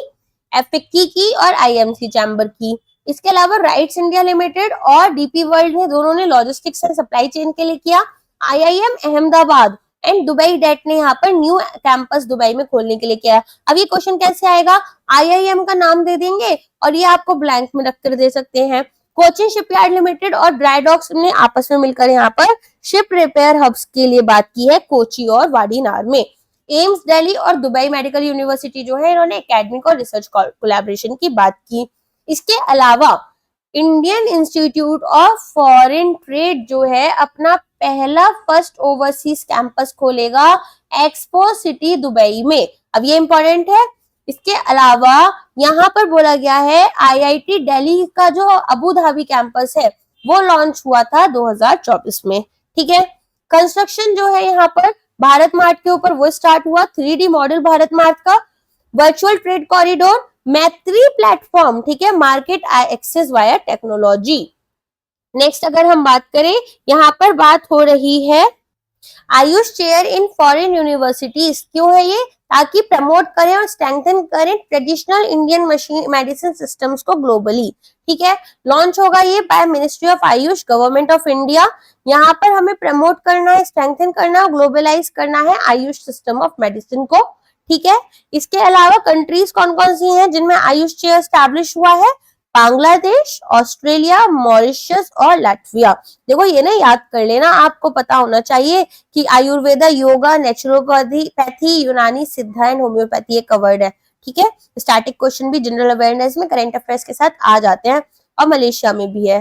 एफिक्की की और आईएमसी चैम्बर की। इसके अलावा राइट्स इंडिया लिमिटेड और डीपी वर्ल्ड ने, दोनों ने लॉजिस्टिक्स एंड सप्लाई चेन के लिए किया। आईआईएम अहमदाबाद एंड दुबई डेट ने यहाँ पर न्यू कैंपस दुबई में खोलने के लिए किया। अब ये क्वेश्चन कैसे आएगा? आईआईएम का नाम दे देंगे और ये आपको ब्लैंक में रख कर दे सकते हैं। कोचिन शिपयार्ड लिमिटेड और ड्राई डॉक्स ने आपस में मिलकर यहाँ पर शिप रिपेयर हब्स के लिए बात की है, कोची और वाडीनार में। एम्स दिल्ली और दुबई मेडिकल यूनिवर्सिटी जो है, इन्होंने एकेडमिक और रिसर्च कोलैबोरेशन की बात की। इसके अलावा Indian institute of foreign trade जो है अपना पहला फर्स्ट ओवरसीज कैंपस खोलेगा एक्सपो सिटी दुबई में। अब ये इंपॉर्टेंट है। इसके अलावा यहाँ पर बोला गया है आईआईटी दिल्ली का जो अबू धाबी कैंपस है वो लॉन्च हुआ था 2024 में, ठीक है। कंस्ट्रक्शन जो है यहाँ पर भारत मार्ट के ऊपर वो स्टार्ट हुआ, 3D मॉडल भारत मार्ट का। Virtual trade corridor, Maitri platform, ठीक है, market access via technology. Next अगर हम बात करें, यहाँ पर बात हो रही है Ayush chair in foreign universities. क्यों है ये? ताकि प्रमोट करें और स्ट्रेंथन करें ट्रेडिशनल इंडियन मेडिसिन सिस्टम्स को ग्लोबली, ठीक है। लॉन्च होगा ये by ministry of Ayush, government of India. यहाँ पर हमें प्रमोट करना है, स्ट्रेंथन करना है, ग्लोबलाइज करना है आयुष सिस्टम ऑफ मेडिसिन को, ठीक है। इसके अलावा कंट्रीज कौन कौन सी हैं जिनमें आयुष चेयर स्टैब्लिश हुआ है? बांग्लादेश, ऑस्ट्रेलिया, मॉरिशस और लाटविया। देखो ये ना याद कर लेना, आपको पता होना चाहिए कि आयुर्वेदा, योगा, नेचुरोपैथी, यूनानी, सिद्धा एंड होम्योपैथी ये कवर्ड है, ठीक है। स्टैटिक क्वेश्चन भी जनरल अवेयरनेस में करंट अफेयर्स के साथ आ जाते हैं और मलेशिया में भी है।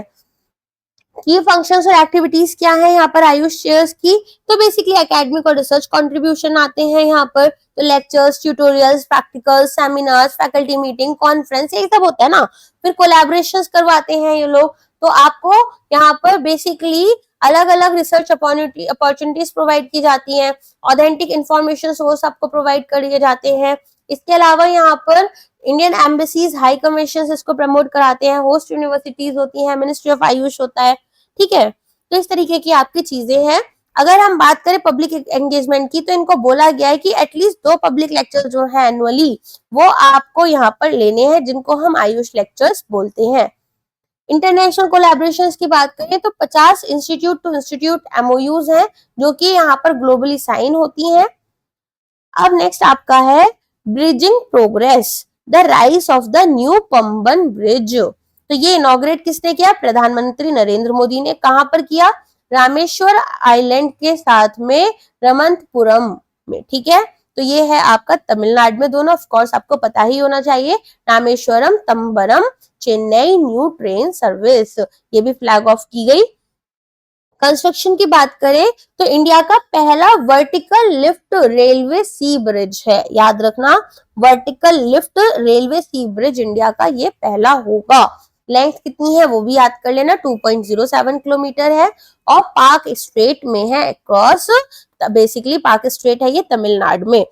की फंक्शंस और एक्टिविटीज क्या है यहाँ पर आयुष चेयर्स की? तो बेसिकली एकेडमिक और रिसर्च कंट्रीब्यूशन आते हैं यहाँ पर। तो lectures, tutorials, practicals, seminars, faculty meeting, conference, ये सब होता है ना। फिर कोलैबोरेशंस करवाते हैं ये लोग। तो आपको यहाँ पर बेसिकली अलग अलग रिसर्च अपॉर्चुनिटीज प्रोवाइड की जाती हैं, ऑथेंटिक इंफॉर्मेशन सोर्स आपको प्रोवाइड किए जाते हैं। इसके अलावा यहाँ पर इंडियन एम्बेसीज, हाई कमीशन इसको प्रमोट कराते हैं, होस्ट यूनिवर्सिटीज होती हैं, मिनिस्ट्री ऑफ आयुष होता है, ठीक है। तो इस तरीके की आपकी चीजें हैं। अगर हम बात करें पब्लिक एंगेजमेंट की, तो इनको बोला गया है कि एटलीस्ट 2 पब्लिक लेक्चर जो है एनुअली वो आपको यहाँ पर लेने हैं, जिनको हम आयुष लेक्चर्स बोलते हैं। इंटरनेशनल कोलैबोरेशंस की बात करें तो 50 इंस्टीट्यूट टू इंस्टीट्यूट एमओयूज हैं, जो कि यहाँ पर ग्लोबली साइन होती हैं। अब नेक्स्ट आपका है bridging progress, the rise of the new Pamban bridge. तो ये इनॉग्रेट किसने किया? प्रधानमंत्री नरेंद्र मोदी ने। कहां पर किया? रामेश्वर आइलैंड के साथ में रमंतपुरम में, ठीक है। तो ये है आपका तमिलनाडु में, दोनों ऑफ कोर्स आपको पता ही होना चाहिए, Rameswaram Tambaram Chennai new train service, ये भी फ्लैग ऑफ की गई। कंस्ट्रक्शन की बात करें तो इंडिया का पहला वर्टिकल लिफ्ट रेलवे सी ब्रिज है, याद रखना, वर्टिकल लिफ्ट रेलवे सी ब्रिज इंडिया का ये पहला होगा। लेंथ कितनी है वो भी याद कर लेना, 2.07 किलोमीटर है और पाक स्ट्रेट में है अक्रॉस, बेसिकली पाक स्ट्रेट है ये तमिलनाडु में।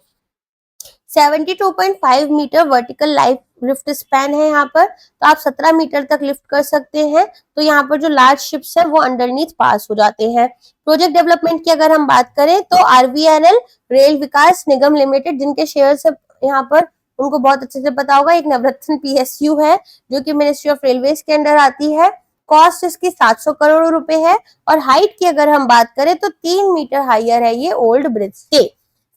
72.5 metre vertical life lift span है यहाँ पर, तो आप 17 मीटर तक लिफ्ट कर सकते हैं। तो यहाँ पर जो लार्ज शिप्स है वो अंडरनीथ पास हो जाते हैं। प्रोजेक्ट डेवलपमेंट की अगर हम बात करें तो आरवीएनएल रेल विकास निगम लिमिटेड, जिनके शेयर है यहाँ पर उनको बहुत अच्छे से पता होगा, एक नवरत्न पीएसयू है जो कि मिनिस्ट्री ऑफ रेलवेज के अंडर आती है। कॉस्ट इसकी 700 करोड़ रुपए है और हाइट की अगर हम बात करें तो 3 मीटर हाइयर है ये ओल्ड ब्रिज से।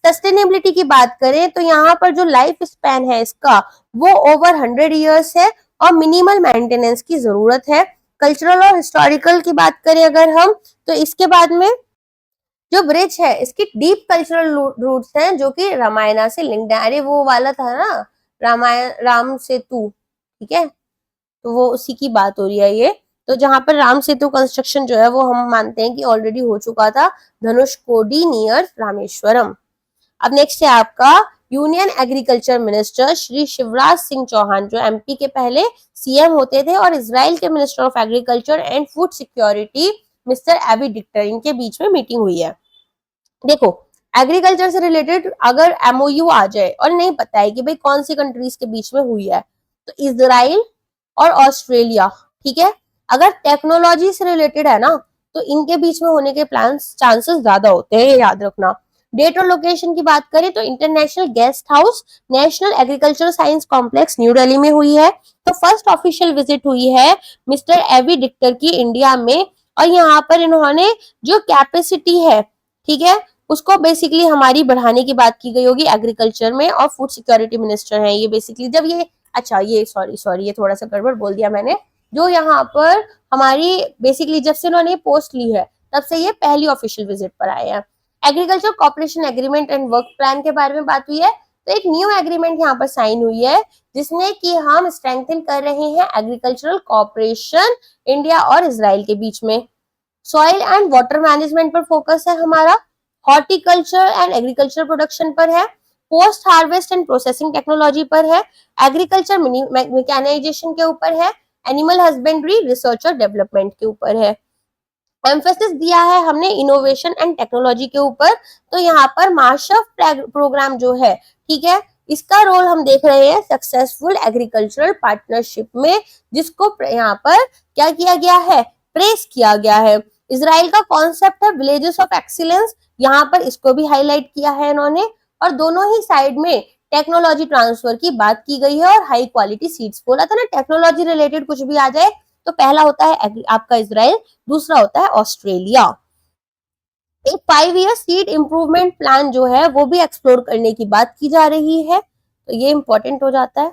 सस्टेनेबिलिटी की बात करें तो यहाँ पर जो लाइफ स्पैन है इसका वो ओवर 100 इयर्स है और मिनिमल मेंटेनेंस की जरूरत है। कल्चरल और हिस्टोरिकल की बात करें अगर हम, तो इसके बाद में जो ब्रिज है इसकी डीप कल्चरल रूट्स हैं जो कि रामायण से लिंक्ड है। अरे वो वाला था ना रामायण, राम सेतु, ठीक है, तो वो उसी की बात हो रही है ये। तो जहां पर राम सेतु कंस्ट्रक्शन जो है वो हम मानते हैं कि ऑलरेडी हो चुका था, धनुषकोडी नियर रामेश्वरम। अब नेक्स्ट है आपका union agriculture minister Shri Shivraj Singh Chouhan, जो एमपी के पहले सीएम होते थे, और इजराइल के minister of agriculture and food security mister Avi Dichter, इनके बीच में मीटिंग हुई है। देखो, एग्रीकल्चर से रिलेटेड अगर एमओयू आ जाए और नहीं पता है कि भाई कौन सी कंट्रीज के बीच में हुई है, तो इजराइल और ऑस्ट्रेलिया, ठीक है। अगर टेक्नोलॉजी से रिलेटेड है ना तो इनके बीच में होने के प्लान्स चांसेस ज्यादा होते हैं, याद रखना। डेट और लोकेशन की बात करें तो international guest house national agriculture science complex new Delhi में हुई है। तो फर्स्ट ऑफिशियल विजिट हुई है मिस्टर एवी डिक्टर की इंडिया में, और यहाँ पर इन्होंने जो कैपेसिटी है, ठीक है, उसको बेसिकली हमारी बढ़ाने की बात की गई होगी एग्रीकल्चर में, और फूड सिक्योरिटी मिनिस्टर हैं ये बेसिकली। जब ये अच्छा ये सॉरी ये थोड़ा सा गड़बड़ बोल दिया मैंने, जो यहाँ पर हमारी बेसिकली जब से उन्होंने पोस्ट ली है तब से ये पहली ऑफिशियल विजिट पर आए हैं। Agriculture cooperation agreement and work plan के बारे में बात हुई है, तो एक न्यू एग्रीमेंट यहाँ पर साइन हुई है जिसमें कि हम स्ट्रेंथन कर रहे हैं एग्रीकल्चरल कॉपरेशन इंडिया और इजराइल के बीच में। सॉइल एंड वाटर मैनेजमेंट पर फोकस है हमारा, हॉर्टिकल्चर एंड एग्रीकल्चर प्रोडक्शन पर है, post harvest and processing technology पर है, एग्रीकल्चर मैकेनाइजेशन के ऊपर है, एनिमल हस्बेंड्री रिसर्च और डेवलपमेंट के ऊपर है। एम्फेसिस दिया है हमने इनोवेशन एंड टेक्नोलॉजी के ऊपर। तो यहाँ पर मार्शल प्रोग्राम जो है, ठीक है, इसका रोल हम देख रहे हैं सक्सेसफुल एग्रीकल्चरल पार्टनरशिप में, जिसको यहाँ पर क्या किया गया है, प्रेस किया गया है। इजराइल का कॉन्सेप्ट है विलेजेस ऑफ एक्सीलेंस, यहाँ पर इसको भी हाईलाइट किया है इन्होंने, और दोनों ही साइड में टेक्नोलॉजी ट्रांसफर की बात की गई है और हाई क्वालिटी सीड्स। बोला था ना टेक्नोलॉजी रिलेटेड कुछ भी आ जाए तो पहला होता है आपका इजराइल, दूसरा होता है ऑस्ट्रेलिया। एक 5 ईयर सीड इंप्रूवमेंट प्लान जो है वो भी एक्सप्लोर करने की बात की जा रही है, तो ये इंपॉर्टेंट हो जाता है।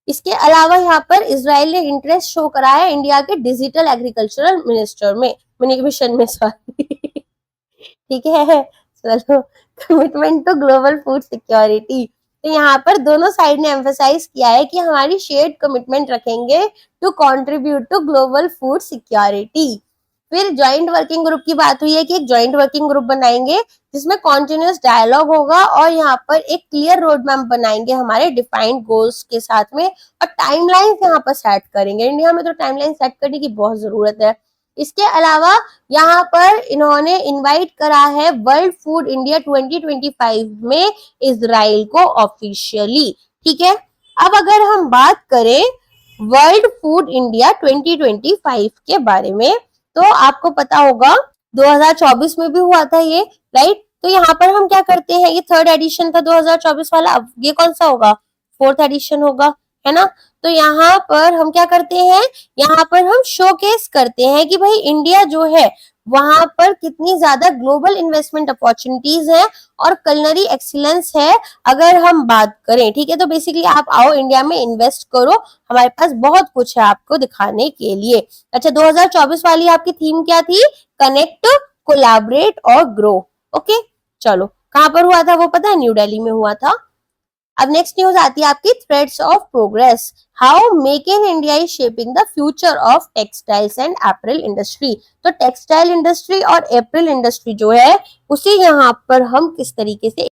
इसके अलावा यहाँ पर इजराइल ने इंटरेस्ट शो करा है इंडिया के डिजिटल एग्रीकल्चरल मिनिस्टर में मिशन में सॉरी ठीक है, चलो, commitment to global food security. तो यहाँ पर दोनों साइड ने एम्फेसाइज किया है कि हमारी शेयर्ड कमिटमेंट रखेंगे to contribute to global food security. फिर ज्वाइंट वर्किंग ग्रुप की बात हुई है कि एक ज्वाइंट वर्किंग ग्रुप बनाएंगे जिसमें कॉन्टिन्यूस डायलॉग होगा और यहाँ पर एक क्लियर रोड मैप बनाएंगे हमारे डिफाइंड गोल्स के साथ में, और टाइमलाइन यहाँ पर सेट करेंगे। इंडिया में तो टाइमलाइन सेट करने की बहुत जरूरत है। इसके अलावा यहाँ पर इन्होंने इनवाइट करा है वर्ल्ड फूड इंडिया 2025 में इजराइल को ऑफिशियली। ठीक है, अब अगर हम बात करें वर्ल्ड फूड इंडिया 2025 के बारे में, तो आपको पता होगा 2024 में भी हुआ था ये, राइट। तो यहाँ पर हम क्या करते हैं, ये थर्ड एडिशन था 2024 वाला, अब ये कौन सा होगा, फोर्थ एडिशन होगा, है ना। तो यहाँ पर हम क्या करते हैं, यहाँ पर हम शोकेस करते हैं कि भाई इंडिया जो है वहां पर कितनी ज्यादा ग्लोबल इन्वेस्टमेंट अपॉर्चुनिटीज है और कलनरी एक्सीलेंस है अगर हम बात करें। ठीक है, तो बेसिकली आप आओ इंडिया में इन्वेस्ट करो, हमारे पास बहुत कुछ है आपको दिखाने के लिए। अच्छा, 2024 वाली आपकी थीम क्या थी, कनेक्ट, कोलैबोरेट और ग्रो। ओके, चलो कहां पर हुआ था वो पता है, न्यू दिल्ली में हुआ था। अब नेक्स्ट न्यूज आती है आपकी threads of progress, how make in India is shaping the future of textiles and April industry. तो टेक्सटाइल इंडस्ट्री और एप्रिल इंडस्ट्री जो है उसे यहाँ पर हम किस तरीके से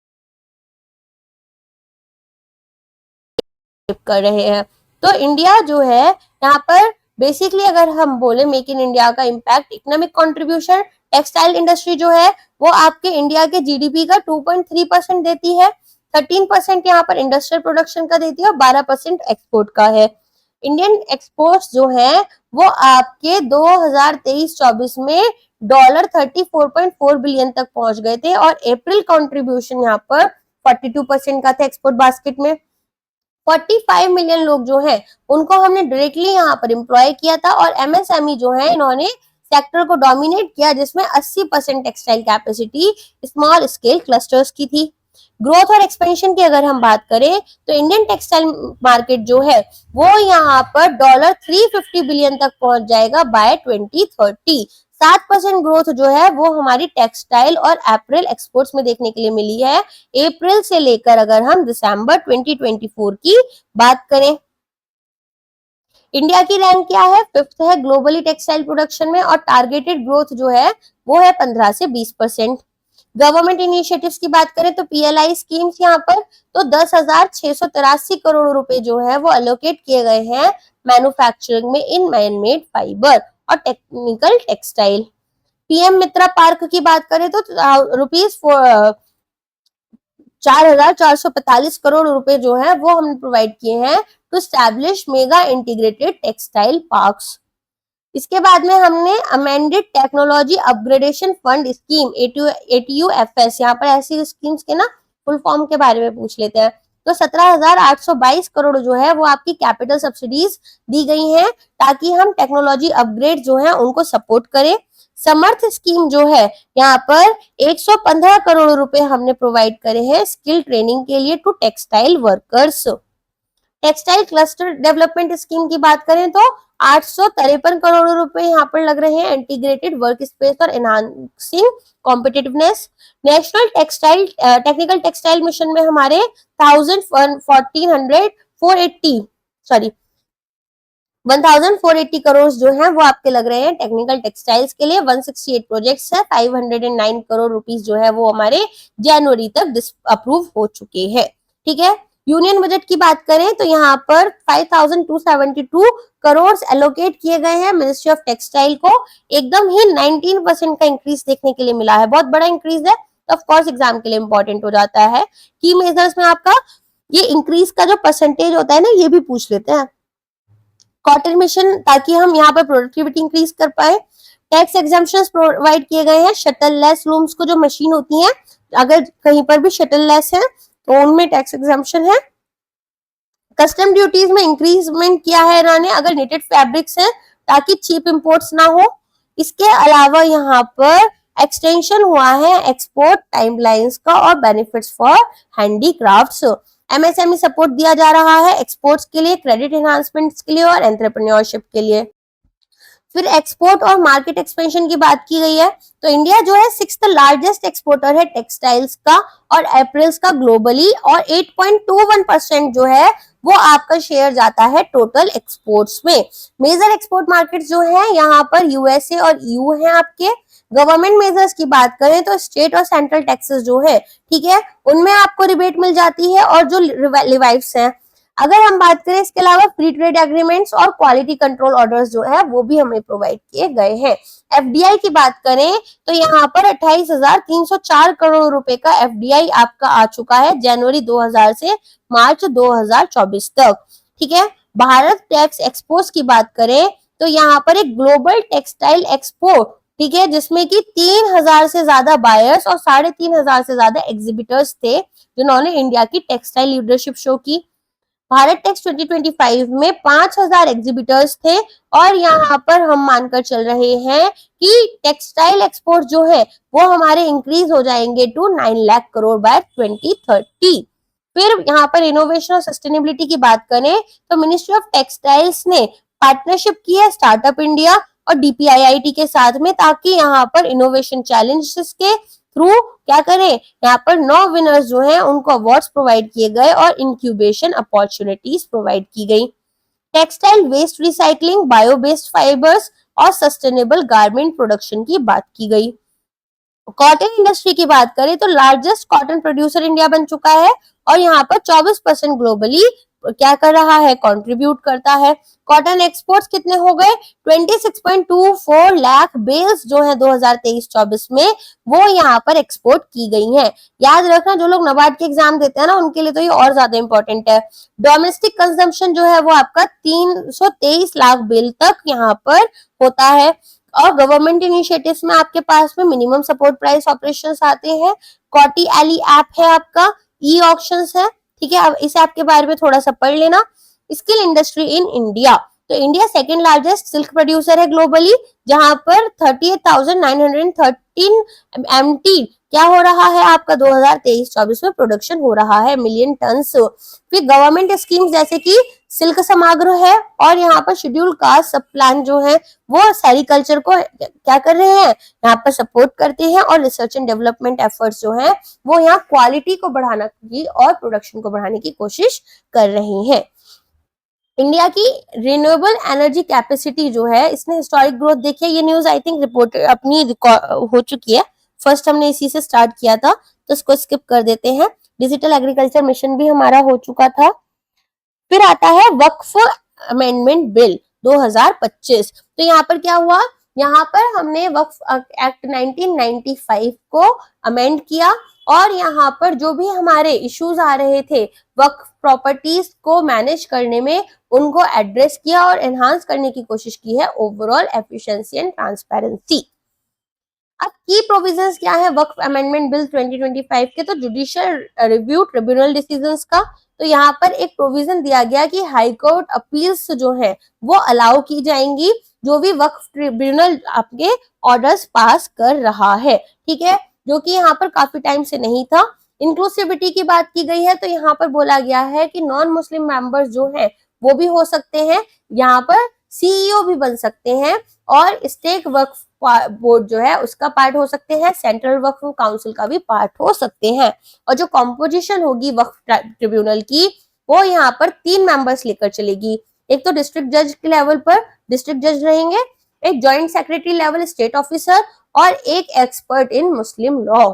कर रहे हैं। तो इंडिया जो है यहाँ पर बेसिकली अगर हम बोले मेक इन इंडिया का impact, economic contribution, textile industry जो है वो आपके इंडिया के जीडीपी का 2.3% देती है, 13% यहाँ पर इंडस्ट्रियल प्रोडक्शन का देती है और 12% एक्सपोर्ट का है। इंडियन एक्सपोर्ट्स जो है वो आपके 2023-24 में $34.4 बिलियन तक पहुंच गए थे और अप्रैल कंट्रीब्यूशन यहाँ पर 42% का था एक्सपोर्ट बास्केट में। 45 मिलियन लोग जो हैं उनको हमने डायरेक्टली यहाँ पर एम्प्लॉय किया था और एमएसएमई जो है इन्होंने सेक्टर को डोमिनेट किया, जिसमें 80% textile capacity small scale clusters की थी। ग्रोथ और एक्सपेंशन की अगर हम बात करें तो इंडियन टेक्सटाइल मार्केट जो है वो यहाँ पर $350 बिलियन तक पहुंच जाएगा बाय 2030। 7% ग्रोथ जो है वो हमारी टेक्सटाइल और अप्रैल एक्सपोर्ट्स में देखने के लिए मिली है, अप्रैल से लेकर अगर हम दिसंबर 2024 की बात करें। इंडिया की रैंक क्या है, 5th है ग्लोबली टेक्सटाइल प्रोडक्शन में और टारगेटेड ग्रोथ जो है वो है 15 से 20%। गवर्नमेंट इनिशिएटिव्स की बात करें तो पीएलआई स्कीम्स यहाँ पर तो 10,683 करोड़ रुपए जो है वो अलोकेट किए गए हैं मैन्युफैक्चरिंग में इन मैनमेड फाइबर और टेक्निकल टेक्सटाइल। पीएम मित्रा पार्क की बात करें तो रुपीज 4,445 करोड़ रुपए जो है वो हमने प्रोवाइड किए हैं to establish mega integrated textile parks. इसके बाद में हमने amended technology upgradation fund scheme ATUFS, यहाँ पर ऐसी स्कीम्स के ना फुल फॉर्म के बारे में पूछ लेते हैं। तो 17,822 करोड़ जो है वो आपकी कैपिटल सब्सिडीज दी गई हैं ताकि हम टेक्नोलॉजी अपग्रेड जो है उनको सपोर्ट करें। समर्थ स्कीम जो है यहाँ पर 115 करोड़ रुपए हमने प्रोवाइड करे हैं स्किल ट्रेनिंग के लिए to textile workers. Textile cluster development scheme की बात करें तो 853 करोड़ रुपए यहाँ पर लग रहे हैं इंटीग्रेटेड वर्क स्पेस और enhancing competitiveness. National textile technical textile mission में हमारे 1,480 करोड़ जो हैं वो आपके लग रहे हैं टेक्निकल टेक्सटाइल्स के लिए। 168 प्रोजेक्ट्स है, 509 करोड़ रुपीस जो है वो हमारे जनवरी तक अप्रूव हो चुके हैं। ठीक है, यूनियन बजट की बात करें तो यहाँ पर 5,272 करोड़ एलोकेट किए गए हैं मिनिस्ट्री ऑफ टेक्सटाइल को, एकदम ही 19% का इंक्रीज देखने के लिए मिला है, बहुत बड़ा इंक्रीज है। तो ऑफ कोर्स एग्जाम के लिए इंपॉर्टेंट हो जाता है। की मेजर्स में आपका ये इंक्रीज का जो परसेंटेज होता है ना ये भी पूछ लेते हैं। कॉटन मिशन, ताकि हम यहाँ पर प्रोडक्टिविटी इंक्रीज कर पाए। टैक्स एग्जाम्पशंस प्रोवाइड किए गए हैं, शटल लेस लूम्स को जो मशीन होती है अगर कहीं पर भी शटल लेस है तो उनमें टैक्स एग्जाम्पशन है। कस्टम ड्यूटीज में इंक्रीजमेंट किया है इन्होंने अगर निटेड फैब्रिक्स है ताकि चीप इंपोर्ट्स ना हो। इसके अलावा यहाँ पर एक्सटेंशन हुआ है एक्सपोर्ट टाइमलाइंस का और benefits for handicrafts. MSME support दिया जा रहा है एक्सपोर्ट्स के लिए, क्रेडिट एनहांसमेंट्स के लिए और एंटरप्रेन्योरशिप के लिए। फिर एक्सपोर्ट और मार्केट एक्सपेंशन की बात की गई है तो इंडिया जो है 6th लार्जेस्ट एक्सपोर्टर है टेक्सटाइल्स का और अप्रैल्स का ग्लोबली और 8.21% जो है वो आपका शेयर जाता है टोटल एक्सपोर्ट्स में। मेजर एक्सपोर्ट मार्केट्स जो है यहाँ पर यूएसए और ईयू है आपके। गवर्नमेंट मेजर्स की बात करें तो स्टेट और सेंट्रल टैक्सेस जो है ठीक है उनमें आपको रिबेट मिल जाती है और जो रिवाइव्स हैं अगर हम बात करें इसके अलावा फ्री ट्रेड एग्रीमेंट्स और क्वालिटी कंट्रोल ऑर्डर्स जो है वो भी हमें प्रोवाइड किए गए हैं। एफडीआई की बात करें तो यहाँ पर 28,304 करोड़ रुपए का एफडीआई आपका आ चुका है जनवरी 2000 से मार्च 2024 तक। ठीक है, भारत टेक्स एक्सपोज की बात करें तो यहाँ पर एक ग्लोबल टेक्सटाइल एक्सपो, ठीक है, जिसमें कि 3,000 से ज्यादा बायर्स और 3,500 से ज्यादा एग्जिबिटर्स थे जिन्होंने इंडिया की टेक्सटाइल लीडरशिप शो की। भारत टेक्स 2025 में 5,000 एग्जिबिटर्स थे और यहाँ पर हम मानकर चल रहे हैं कि टेक्सटाइल एक्सपोर्ट जो है वो हमारे इंक्रीज हो जाएंगे टू 9 लाख करोड़ बाय 2030। फिर यहाँ पर इनोवेशन और सस्टेनेबिलिटी की बात करें तो मिनिस्ट्री ऑफ टेक्सटाइल्स ने पार्टनरशिप की है स्टार्टअप इंडिया और डीपीआईआईटी के साथ में, ताकि यहाँ पर इनोवेशन चैलेंजेस के थ्रू क्या करें, यहाँ पर 9 विनर्स जो हैं उनको अवार्ड्स प्रोवाइड किए गए और इंक्यूबेशन अपॉर्चुनिटीज प्रोवाइड की गई। Textile waste recycling, bio based fibres और सस्टेनेबल गारमेंट प्रोडक्शन की बात की गई। कॉटन इंडस्ट्री की बात करें तो लार्जेस्ट कॉटन प्रोड्यूसर इंडिया बन चुका है और यहाँ पर 24% ग्लोबली क्या कर रहा है, कंट्रीब्यूट करता है। कॉटन एक्सपोर्ट्स कितने हो गए, 26.24 लाख बेल्स जो है 2023-24 में वो यहाँ पर एक्सपोर्ट की गई हैं। याद रखना जो लोग नबार्ड के एग्जाम देते हैं ना उनके लिए तो ये और ज्यादा इंपॉर्टेंट है। डोमेस्टिक कंजम्पशन जो है वो आपका 323 लाख बेल तक यहाँ पर होता है। और गवर्नमेंट इनिशिएटिव्स में आपके पास में मिनिमम सपोर्ट प्राइस ऑपरेशंस आते हैं। कॉटी एली ऐप है आपका, ई ऑक्शंस है, ठीक है, अब इस ऐप के बारे में थोड़ा सा पढ़ लेना। स्किल इंडस्ट्री इन इंडिया, तो India second largest silk producer है ग्लोबली, जहां पर 38,913 एमटी क्या हो रहा है आपका 2023-24 में प्रोडक्शन हो रहा है, मिलियन टन। फिर गवर्नमेंट स्कीम्स जैसे कि सिल्क समाग्रह है और यहाँ पर शेड्यूल कास्ट सब प्लान जो है वो सेरिकल्चर को क्या कर रहे हैं, यहाँ पर सपोर्ट करते हैं और रिसर्च एंड डेवलपमेंट एफर्ट्स जो है वो यहाँ क्वालिटी को बढ़ाने की और प्रोडक्शन को बढ़ाने की कोशिश कर रहे हैं। इंडिया की रिन्यूएबल एनर्जी कैपेसिटी जो है इसने हिस्टोरिक ग्रोथ देखी है। ये न्यूज आई थिंक रिपोर्ट अपनी हो चुकी है, फर्स्ट हमने इसी से स्टार्ट किया था तो इसको स्किप कर देते हैं। डिजिटल एग्रीकल्चर मिशन भी हमारा हो चुका था। फिर आता है वक्फ अमेंडमेंट बिल 2025। तो यहाँ पर क्या हुआ, यहाँ पर हमने वक्फ एक्ट 1995 को अमेंड किया और यहाँ पर जो भी हमारे इश्यूज आ रहे थे वक्फ प्रॉपर्टीज को मैनेज करने में उनको एड्रेस किया और एनहांस करने की कोशिश की है, ओवरऑल एफिशिएंसी एंड ट्रांसपेरेंसी। अब की प्रोविजंस क्या है वक्फ अमेंडमेंट बिल 2025 के, तो जुडिशियल रिव्यू ट्रिब्यूनल डिसीजंस का, तो यहाँ पर एक प्रोविजन दिया गया कि हाई कोर्ट अपील्स जो है वो अलाउ की जाएंगी जो भी वक्फ ट्रिब्यूनल आपके ऑर्डर्स पास कर रहा है, ठीक है, जो कि यहाँ पर काफी टाइम से नहीं था। इंक्लूसिविटी की बात की गई है तो यहाँ पर बोला गया है कि नॉन मुस्लिम मेंबर्स जो है वो भी हो सकते हैं, यहाँ पर सीईओ भी बन सकते हैं और स्टेट वक्फ बोर्ड जो है उसका पार्ट हो सकते हैं, सेंट्रल वक्फ काउंसिल का भी पार्ट हो सकते हैं। और जो कॉम्पोजिशन होगी वक्फ ट्रिब्यूनल की वो यहाँ पर 3 मेंबर्स लेकर चलेगी। एक तो डिस्ट्रिक्ट जज के लेवल पर डिस्ट्रिक्ट जज रहेंगे, एक joint secretary level state officer और एक expert in Muslim law.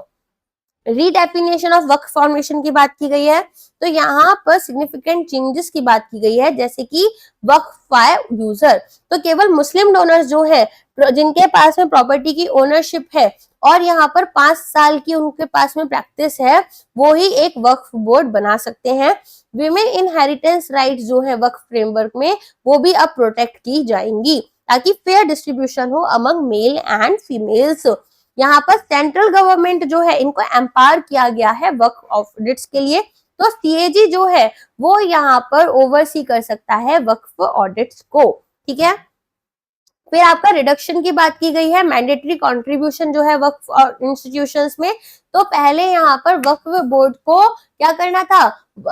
Redefinition of Waqf formation की बात की गई है तो यहाँ पर सिग्निफिकेंट चेंजेस की बात की गई है, जैसे कि वक्फ बाय यूजर, तो केवल मुस्लिम डोनर्स जो है जिनके पास में प्रॉपर्टी की ओनरशिप है और यहाँ पर 5 साल की उनके पास में प्रैक्टिस है वो ही एक वक्फ बोर्ड बना सकते हैं। विमेन इनहेरिटेंस राइट्स जो है वक्फ फ्रेमवर्क में वो भी अब प्रोटेक्ट की जाएंगी ताकि फेयर डिस्ट्रीब्यूशन हो अमंग मेल एंड फीमेल्स। यहाँ पर सेंट्रल गवर्नमेंट जो है इनको एम्पावर किया गया है वक्फ ऑडिट्स के लिए, तो सीएजी जो है वो यहाँ पर ओवरसी कर सकता है वक्फ ऑडिट्स को, ठीक है। फिर आपका रिडक्शन की बात की गई है, मैंडेटरी कंट्रीब्यूशन जो है वक्फ इंस्टीट्यूशंस में, तो पहले यहाँ पर वक्फ बोर्ड को क्या करना था,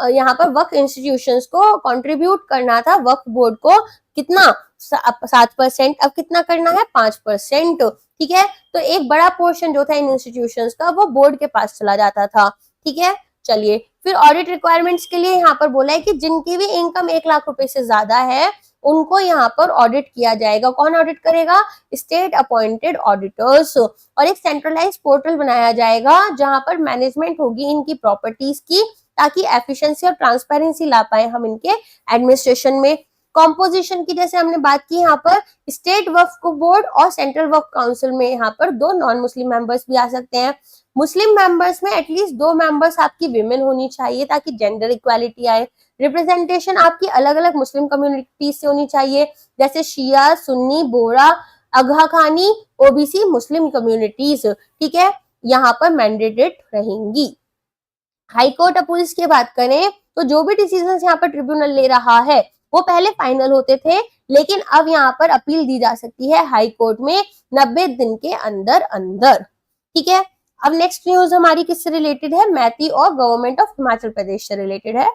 यहाँ पर वक्फ इंस्टीट्यूशंस को कंट्रीब्यूट करना था वक्फ बोर्ड को कितना 7%, अब कितना करना है 5%, ठीक है। तो एक बड़ा पोर्शन जो था इन इंस्टीट्यूशंस का वो बोर्ड के पास चला जाता था, ठीक है। चलिए फिर ऑडिट रिक्वायरमेंट्स के लिए यहाँ पर बोला है कि जिनकी भी इनकम 1 लाख रुपए से ज्यादा है उनको यहाँ पर ऑडिट किया जाएगा। कौन ऑडिट करेगा, स्टेट अपॉइंटेड ऑडिटर्स। और एक सेंट्रलाइज पोर्टल बनाया जाएगा जहां पर मैनेजमेंट होगी इनकी प्रॉपर्टीज की, ताकि एफिशिएंसी और ट्रांसपेरेंसी ला पाए हम इनके एडमिनिस्ट्रेशन में। कॉम्पोजिशन की जैसे हमने बात की, यहाँ पर स्टेट वक्फ बोर्ड और सेंट्रल वक्फ काउंसिल में यहाँ पर 2 नॉन मुस्लिम मेंबर्स भी आ सकते हैं। मुस्लिम मेंबर्स में एटलीस्ट 2 मेंबर्स आपकी विमेन होनी चाहिए ताकि जेंडर इक्वालिटी आए। रिप्रेजेंटेशन आपकी अलग अलग मुस्लिम कम्युनिटीज से होनी चाहिए, जैसे शिया, सुन्नी, बोरा, अगहा खानी, ओबीसी मुस्लिम कम्युनिटीज, ठीक है, यहाँ पर मैंडेटेड रहेंगी। हाई कोर्ट अपील्स की बात करें तो जो भी डिसीजन यहाँ पर ट्रिब्यूनल ले रहा है वो पहले फाइनल होते थे, लेकिन अब यहाँ पर अपील दी जा सकती है हाई कोर्ट में 90 दिन के अंदर अंदर, ठीक है। अब नेक्स्ट न्यूज हमारी किससे रिलेटेड है, मैती और गवर्नमेंट ऑफ हिमाचल प्रदेश से रिलेटेड है।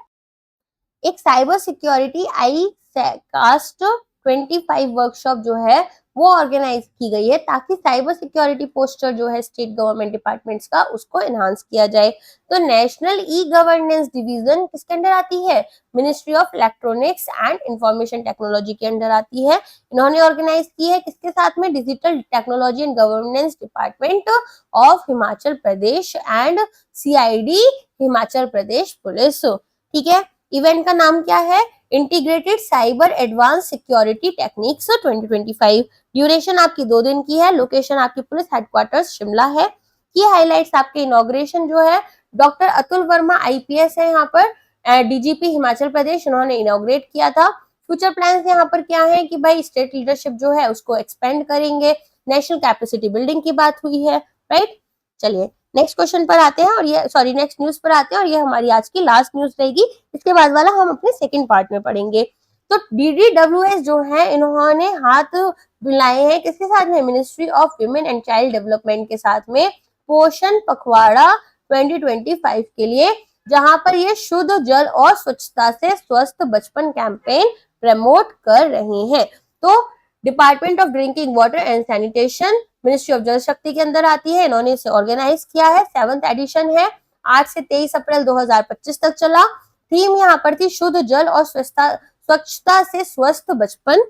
एक साइबर सिक्योरिटी आई कास्ट 25 वर्कशॉप जो है वो ऑर्गेनाइज की गई है ताकि साइबर सिक्योरिटी पोस्टर जो है स्टेट गवर्नमेंट डिपार्टमेंट्स का उसको एनहांस किया जाए। तो नेशनल ई गवर्नेंस डिवीजन किसके अंडर आती है, ministry of electronics and information technology के अंडर आती है। इन्होंने ऑर्गेनाइज की है किसके साथ में, digital technology and governance department of Himachal Pradesh and CID Himachal Pradesh police, ठीक है। इवेंट का नाम क्या है, integrated cyber advance security techniques 2025। Duration आपकी 2 दिन की है। लोकेशन आपकी पुलिस हेडक्वार्टर्स शिमला है। की हाइलाइट्स आपके इनॉग्रेशन जो है डॉक्टर अतुल वर्मा आईपीएस है यहाँ पर डीजीपी हिमाचल प्रदेश, उन्होंने इनॉग्रेट किया था। फ्यूचर प्लान्स यहाँ पर क्या है कि भाई स्टेट लीडरशिप जो है उसको एक्सपेंड करेंगे, नेशनल कैपेसिटी बिल्डिंग की बात हुई है, राइट। चलिए नेक्स्ट क्वेश्चन पर आते हैं और ये नेक्स्ट न्यूज पर आते हैं और ये हमारी आज की लास्ट न्यूज रहेगी। इसके बाद वाला हम अपने सेकंड पार्ट में पढ़ेंगे। तो डीडीडब्ल्यूएस जो है इन्होंने हाथ मिलाए हैं किसके साथ में, ministry of women and child development के साथ में पोषण पखवाड़ा 2025 के लिए, जहां पर ये शुद्ध जल और स्वच्छता से स्वस्थ बचपन कैंपेन प्रमोट कर रहे हैं। तो department of drinking water and sanitation ministry of जल शक्ति के अंदर आती है, इन्होंने इसे ऑर्गेनाइज किया है। 7th एडिशन है, 8 से 23 अप्रैल 2025 तक चला। थीम यहाँ पर थी शुद्ध जल और स्वच्छता से स्वस्थ बचपन।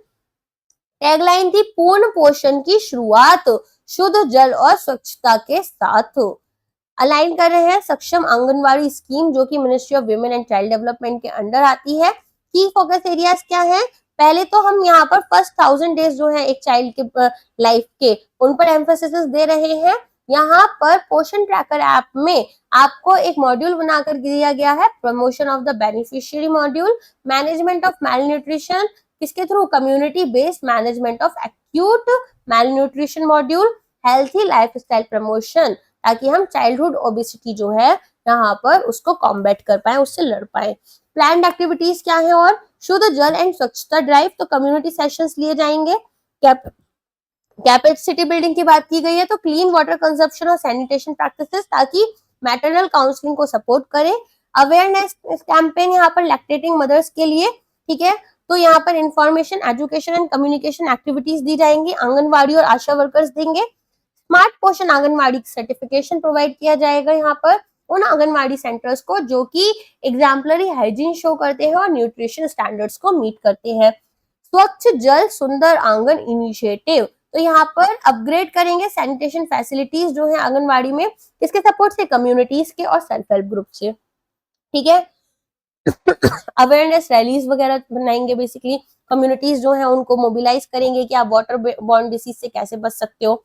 टैगलाइन थी पूर्ण पोषण की शुरुआत शुद्ध जल और स्वच्छता के साथ। अलाइन कर रहे हैं सक्षम आंगनवाड़ी स्कीम जो कि ministry of women and child development के अंडर आती है। की फोकस एरियाज क्या है, पहले तो हम यहाँ पर फर्स्ट 1000 डेज जो है एक चाइल्ड के लाइफ के उन पर एम्फेसिस दे रहे हैं। यहाँ पर पोषण ट्रैकर ऐप में आपको एक मॉड्यूल बनाकर दिया गया है, promotion of the beneficiary module, management of malnutrition किसके through, community based management of acute malnutrition module, healthy lifestyle promotion ताकि हम चाइल्डहुड ओबेसिटी जो है यहाँ पर उसको कॉम्बैट कर पाए, उससे लड़ पाए। प्लान्ड एक्टिविटीज क्या है, और शुद्ध जल एंड स्वच्छता ड्राइव, तो कम्युनिटी सेशंस लिए जाएंगे। कैपेसिटी बिल्डिंग की बात की गई है तो क्लीन वाटर कंजप्शन और सैनिटेशन प्रैक्टिसेस ताकि मैटरनल काउंसलिंग को सपोर्ट करे। अवेयरनेस कैंपेन यहाँ पर लैक्टेटिंग मदर्स के लिए, ठीक है। तो यहाँ पर information, education and communication activities दी जाएंगी, आंगनवाड़ी और आशा वर्कर्स देंगे। स्मार्ट पोषण आंगनवाड़ी सर्टिफिकेशन प्रोवाइड किया जाएगा यहाँ पर उन आंगनवाड़ी सेंटर्स को जो कि एग्जाम्पलरी हाइजीन शो करते हैं और न्यूट्रिशन स्टैंडर्ड्स को मीट करते हैं। स्वच्छ जल सुंदर आंगन इनिशिएटिव, तो यहाँ पर अपग्रेड करेंगे सैनिटेशन फैसिलिटीज जो है आंगनवाड़ी में, किसके सपोर्ट से, कम्युनिटीज के और सेल्फ हेल्प ग्रुप से, ठीक है। अवेयरनेस रैलीज वगैरह बनाएंगे, बेसिकली कम्युनिटीज जो है उनको मोबिलाइज करेंगे कि आप वाटर बॉर्न डिसीज से कैसे बच सकते हो।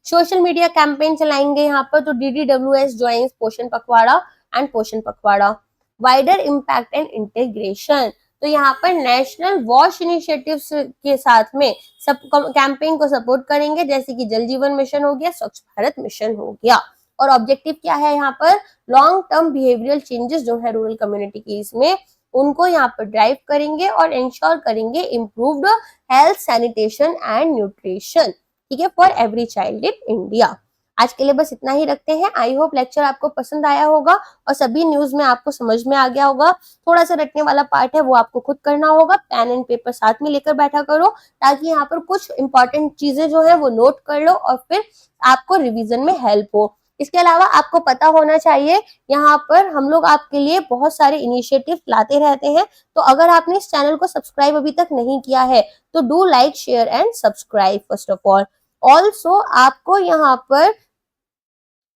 सोशल मीडिया कैंपेन चलाएंगे यहाँ पर, तो डीडीडब्ल्यूएस ज्वाइंस पोषण पखवाड़ा एंड पोषण पखवाड़ा। वाइडर इम्पैक्ट एंड इंटीग्रेशन, तो यहाँ पर नेशनल वॉश इनिशिएटिव्स के साथ में सब कैंपेन को सपोर्ट करेंगे, जैसे कि जल जीवन मिशन हो गया, स्वच्छ भारत मिशन हो गया। और ऑब्जेक्टिव क्या है यहाँ पर, लॉन्ग टर्म बिहेवियरल चेंजेस जो है रूरल कम्युनिटी की इसमें उनको यहाँ पर ड्राइव करेंगे और इंश्योर करेंगे improved health, sanitation and nutrition, ठीक है, for every child in India. आज के लिए बस इतना ही रखते हैं। आई होप लेक्चर आपको पसंद आया होगा और सभी न्यूज में आपको समझ में आ गया होगा। थोड़ा सा रटने वाला पार्ट है वो आपको खुद करना होगा, पेन एंड पेपर साथ में लेकर बैठा करो ताकि यहाँ पर कुछ इंपॉर्टेंट चीजें जो है वो नोट कर लो और फिर आपको रिवीजन में हेल्प हो। इसके अलावा आपको पता होना चाहिए यहाँ पर हम लोग आपके लिए बहुत सारे इनिशिएटिव लाते रहते हैं, तो अगर आपने इस चैनल को सब्सक्राइब अभी तक नहीं किया है तो do like, share and subscribe first of all. Also आपको यहाँ पर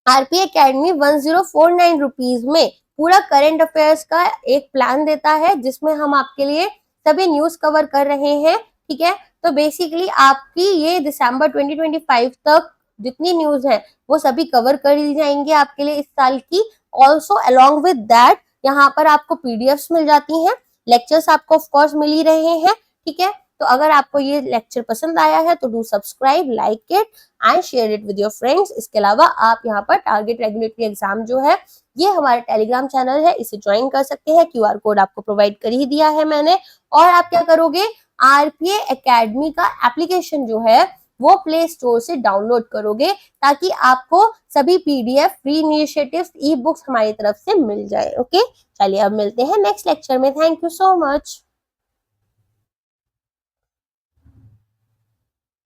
आरपी एकेडमी 1049 रुपीज में पूरा करंट अफेयर्स का एक प्लान देता है जिसमें हम आपके लिए सभी न्यूज कवर कर रहे हैं, ठीक है। तो बेसिकली आपकी ये दिसंबर 2025 तक जितनी न्यूज है वो सभी कवर कर ली जाएंगे आपके लिए इस साल की। ऑल्सो अलोंग विद दैट यहाँ पर आपको पीडीएफ्स मिल जाती हैं, लेक्चर्स आपको ऑफ कोर्स मिल ही रहे हैं, ठीक है। तो अगर आपको ये लेक्चर पसंद आया है तो do subscribe, like it and share it with your friends. इसके अलावा आप यहाँ पर टारगेट रेगुलेटरी एग्जाम जो है ये हमारा टेलीग्राम चैनल है, इसे ज्वाइन कर सकते हैं। क्यूआर कोड आपको प्रोवाइड कर ही दिया है मैंने। और आप क्या करोगे, आरपीए एकेडमी का एप्लीकेशन जो है वो प्ले स्टोर से डाउनलोड करोगे ताकि आपको सभी PDF, free initiatives, e books हमारी तरफ से मिल जाए। ओके, चलिए अब मिलते हैं नेक्स्ट लेक्चर में। Thank you so much.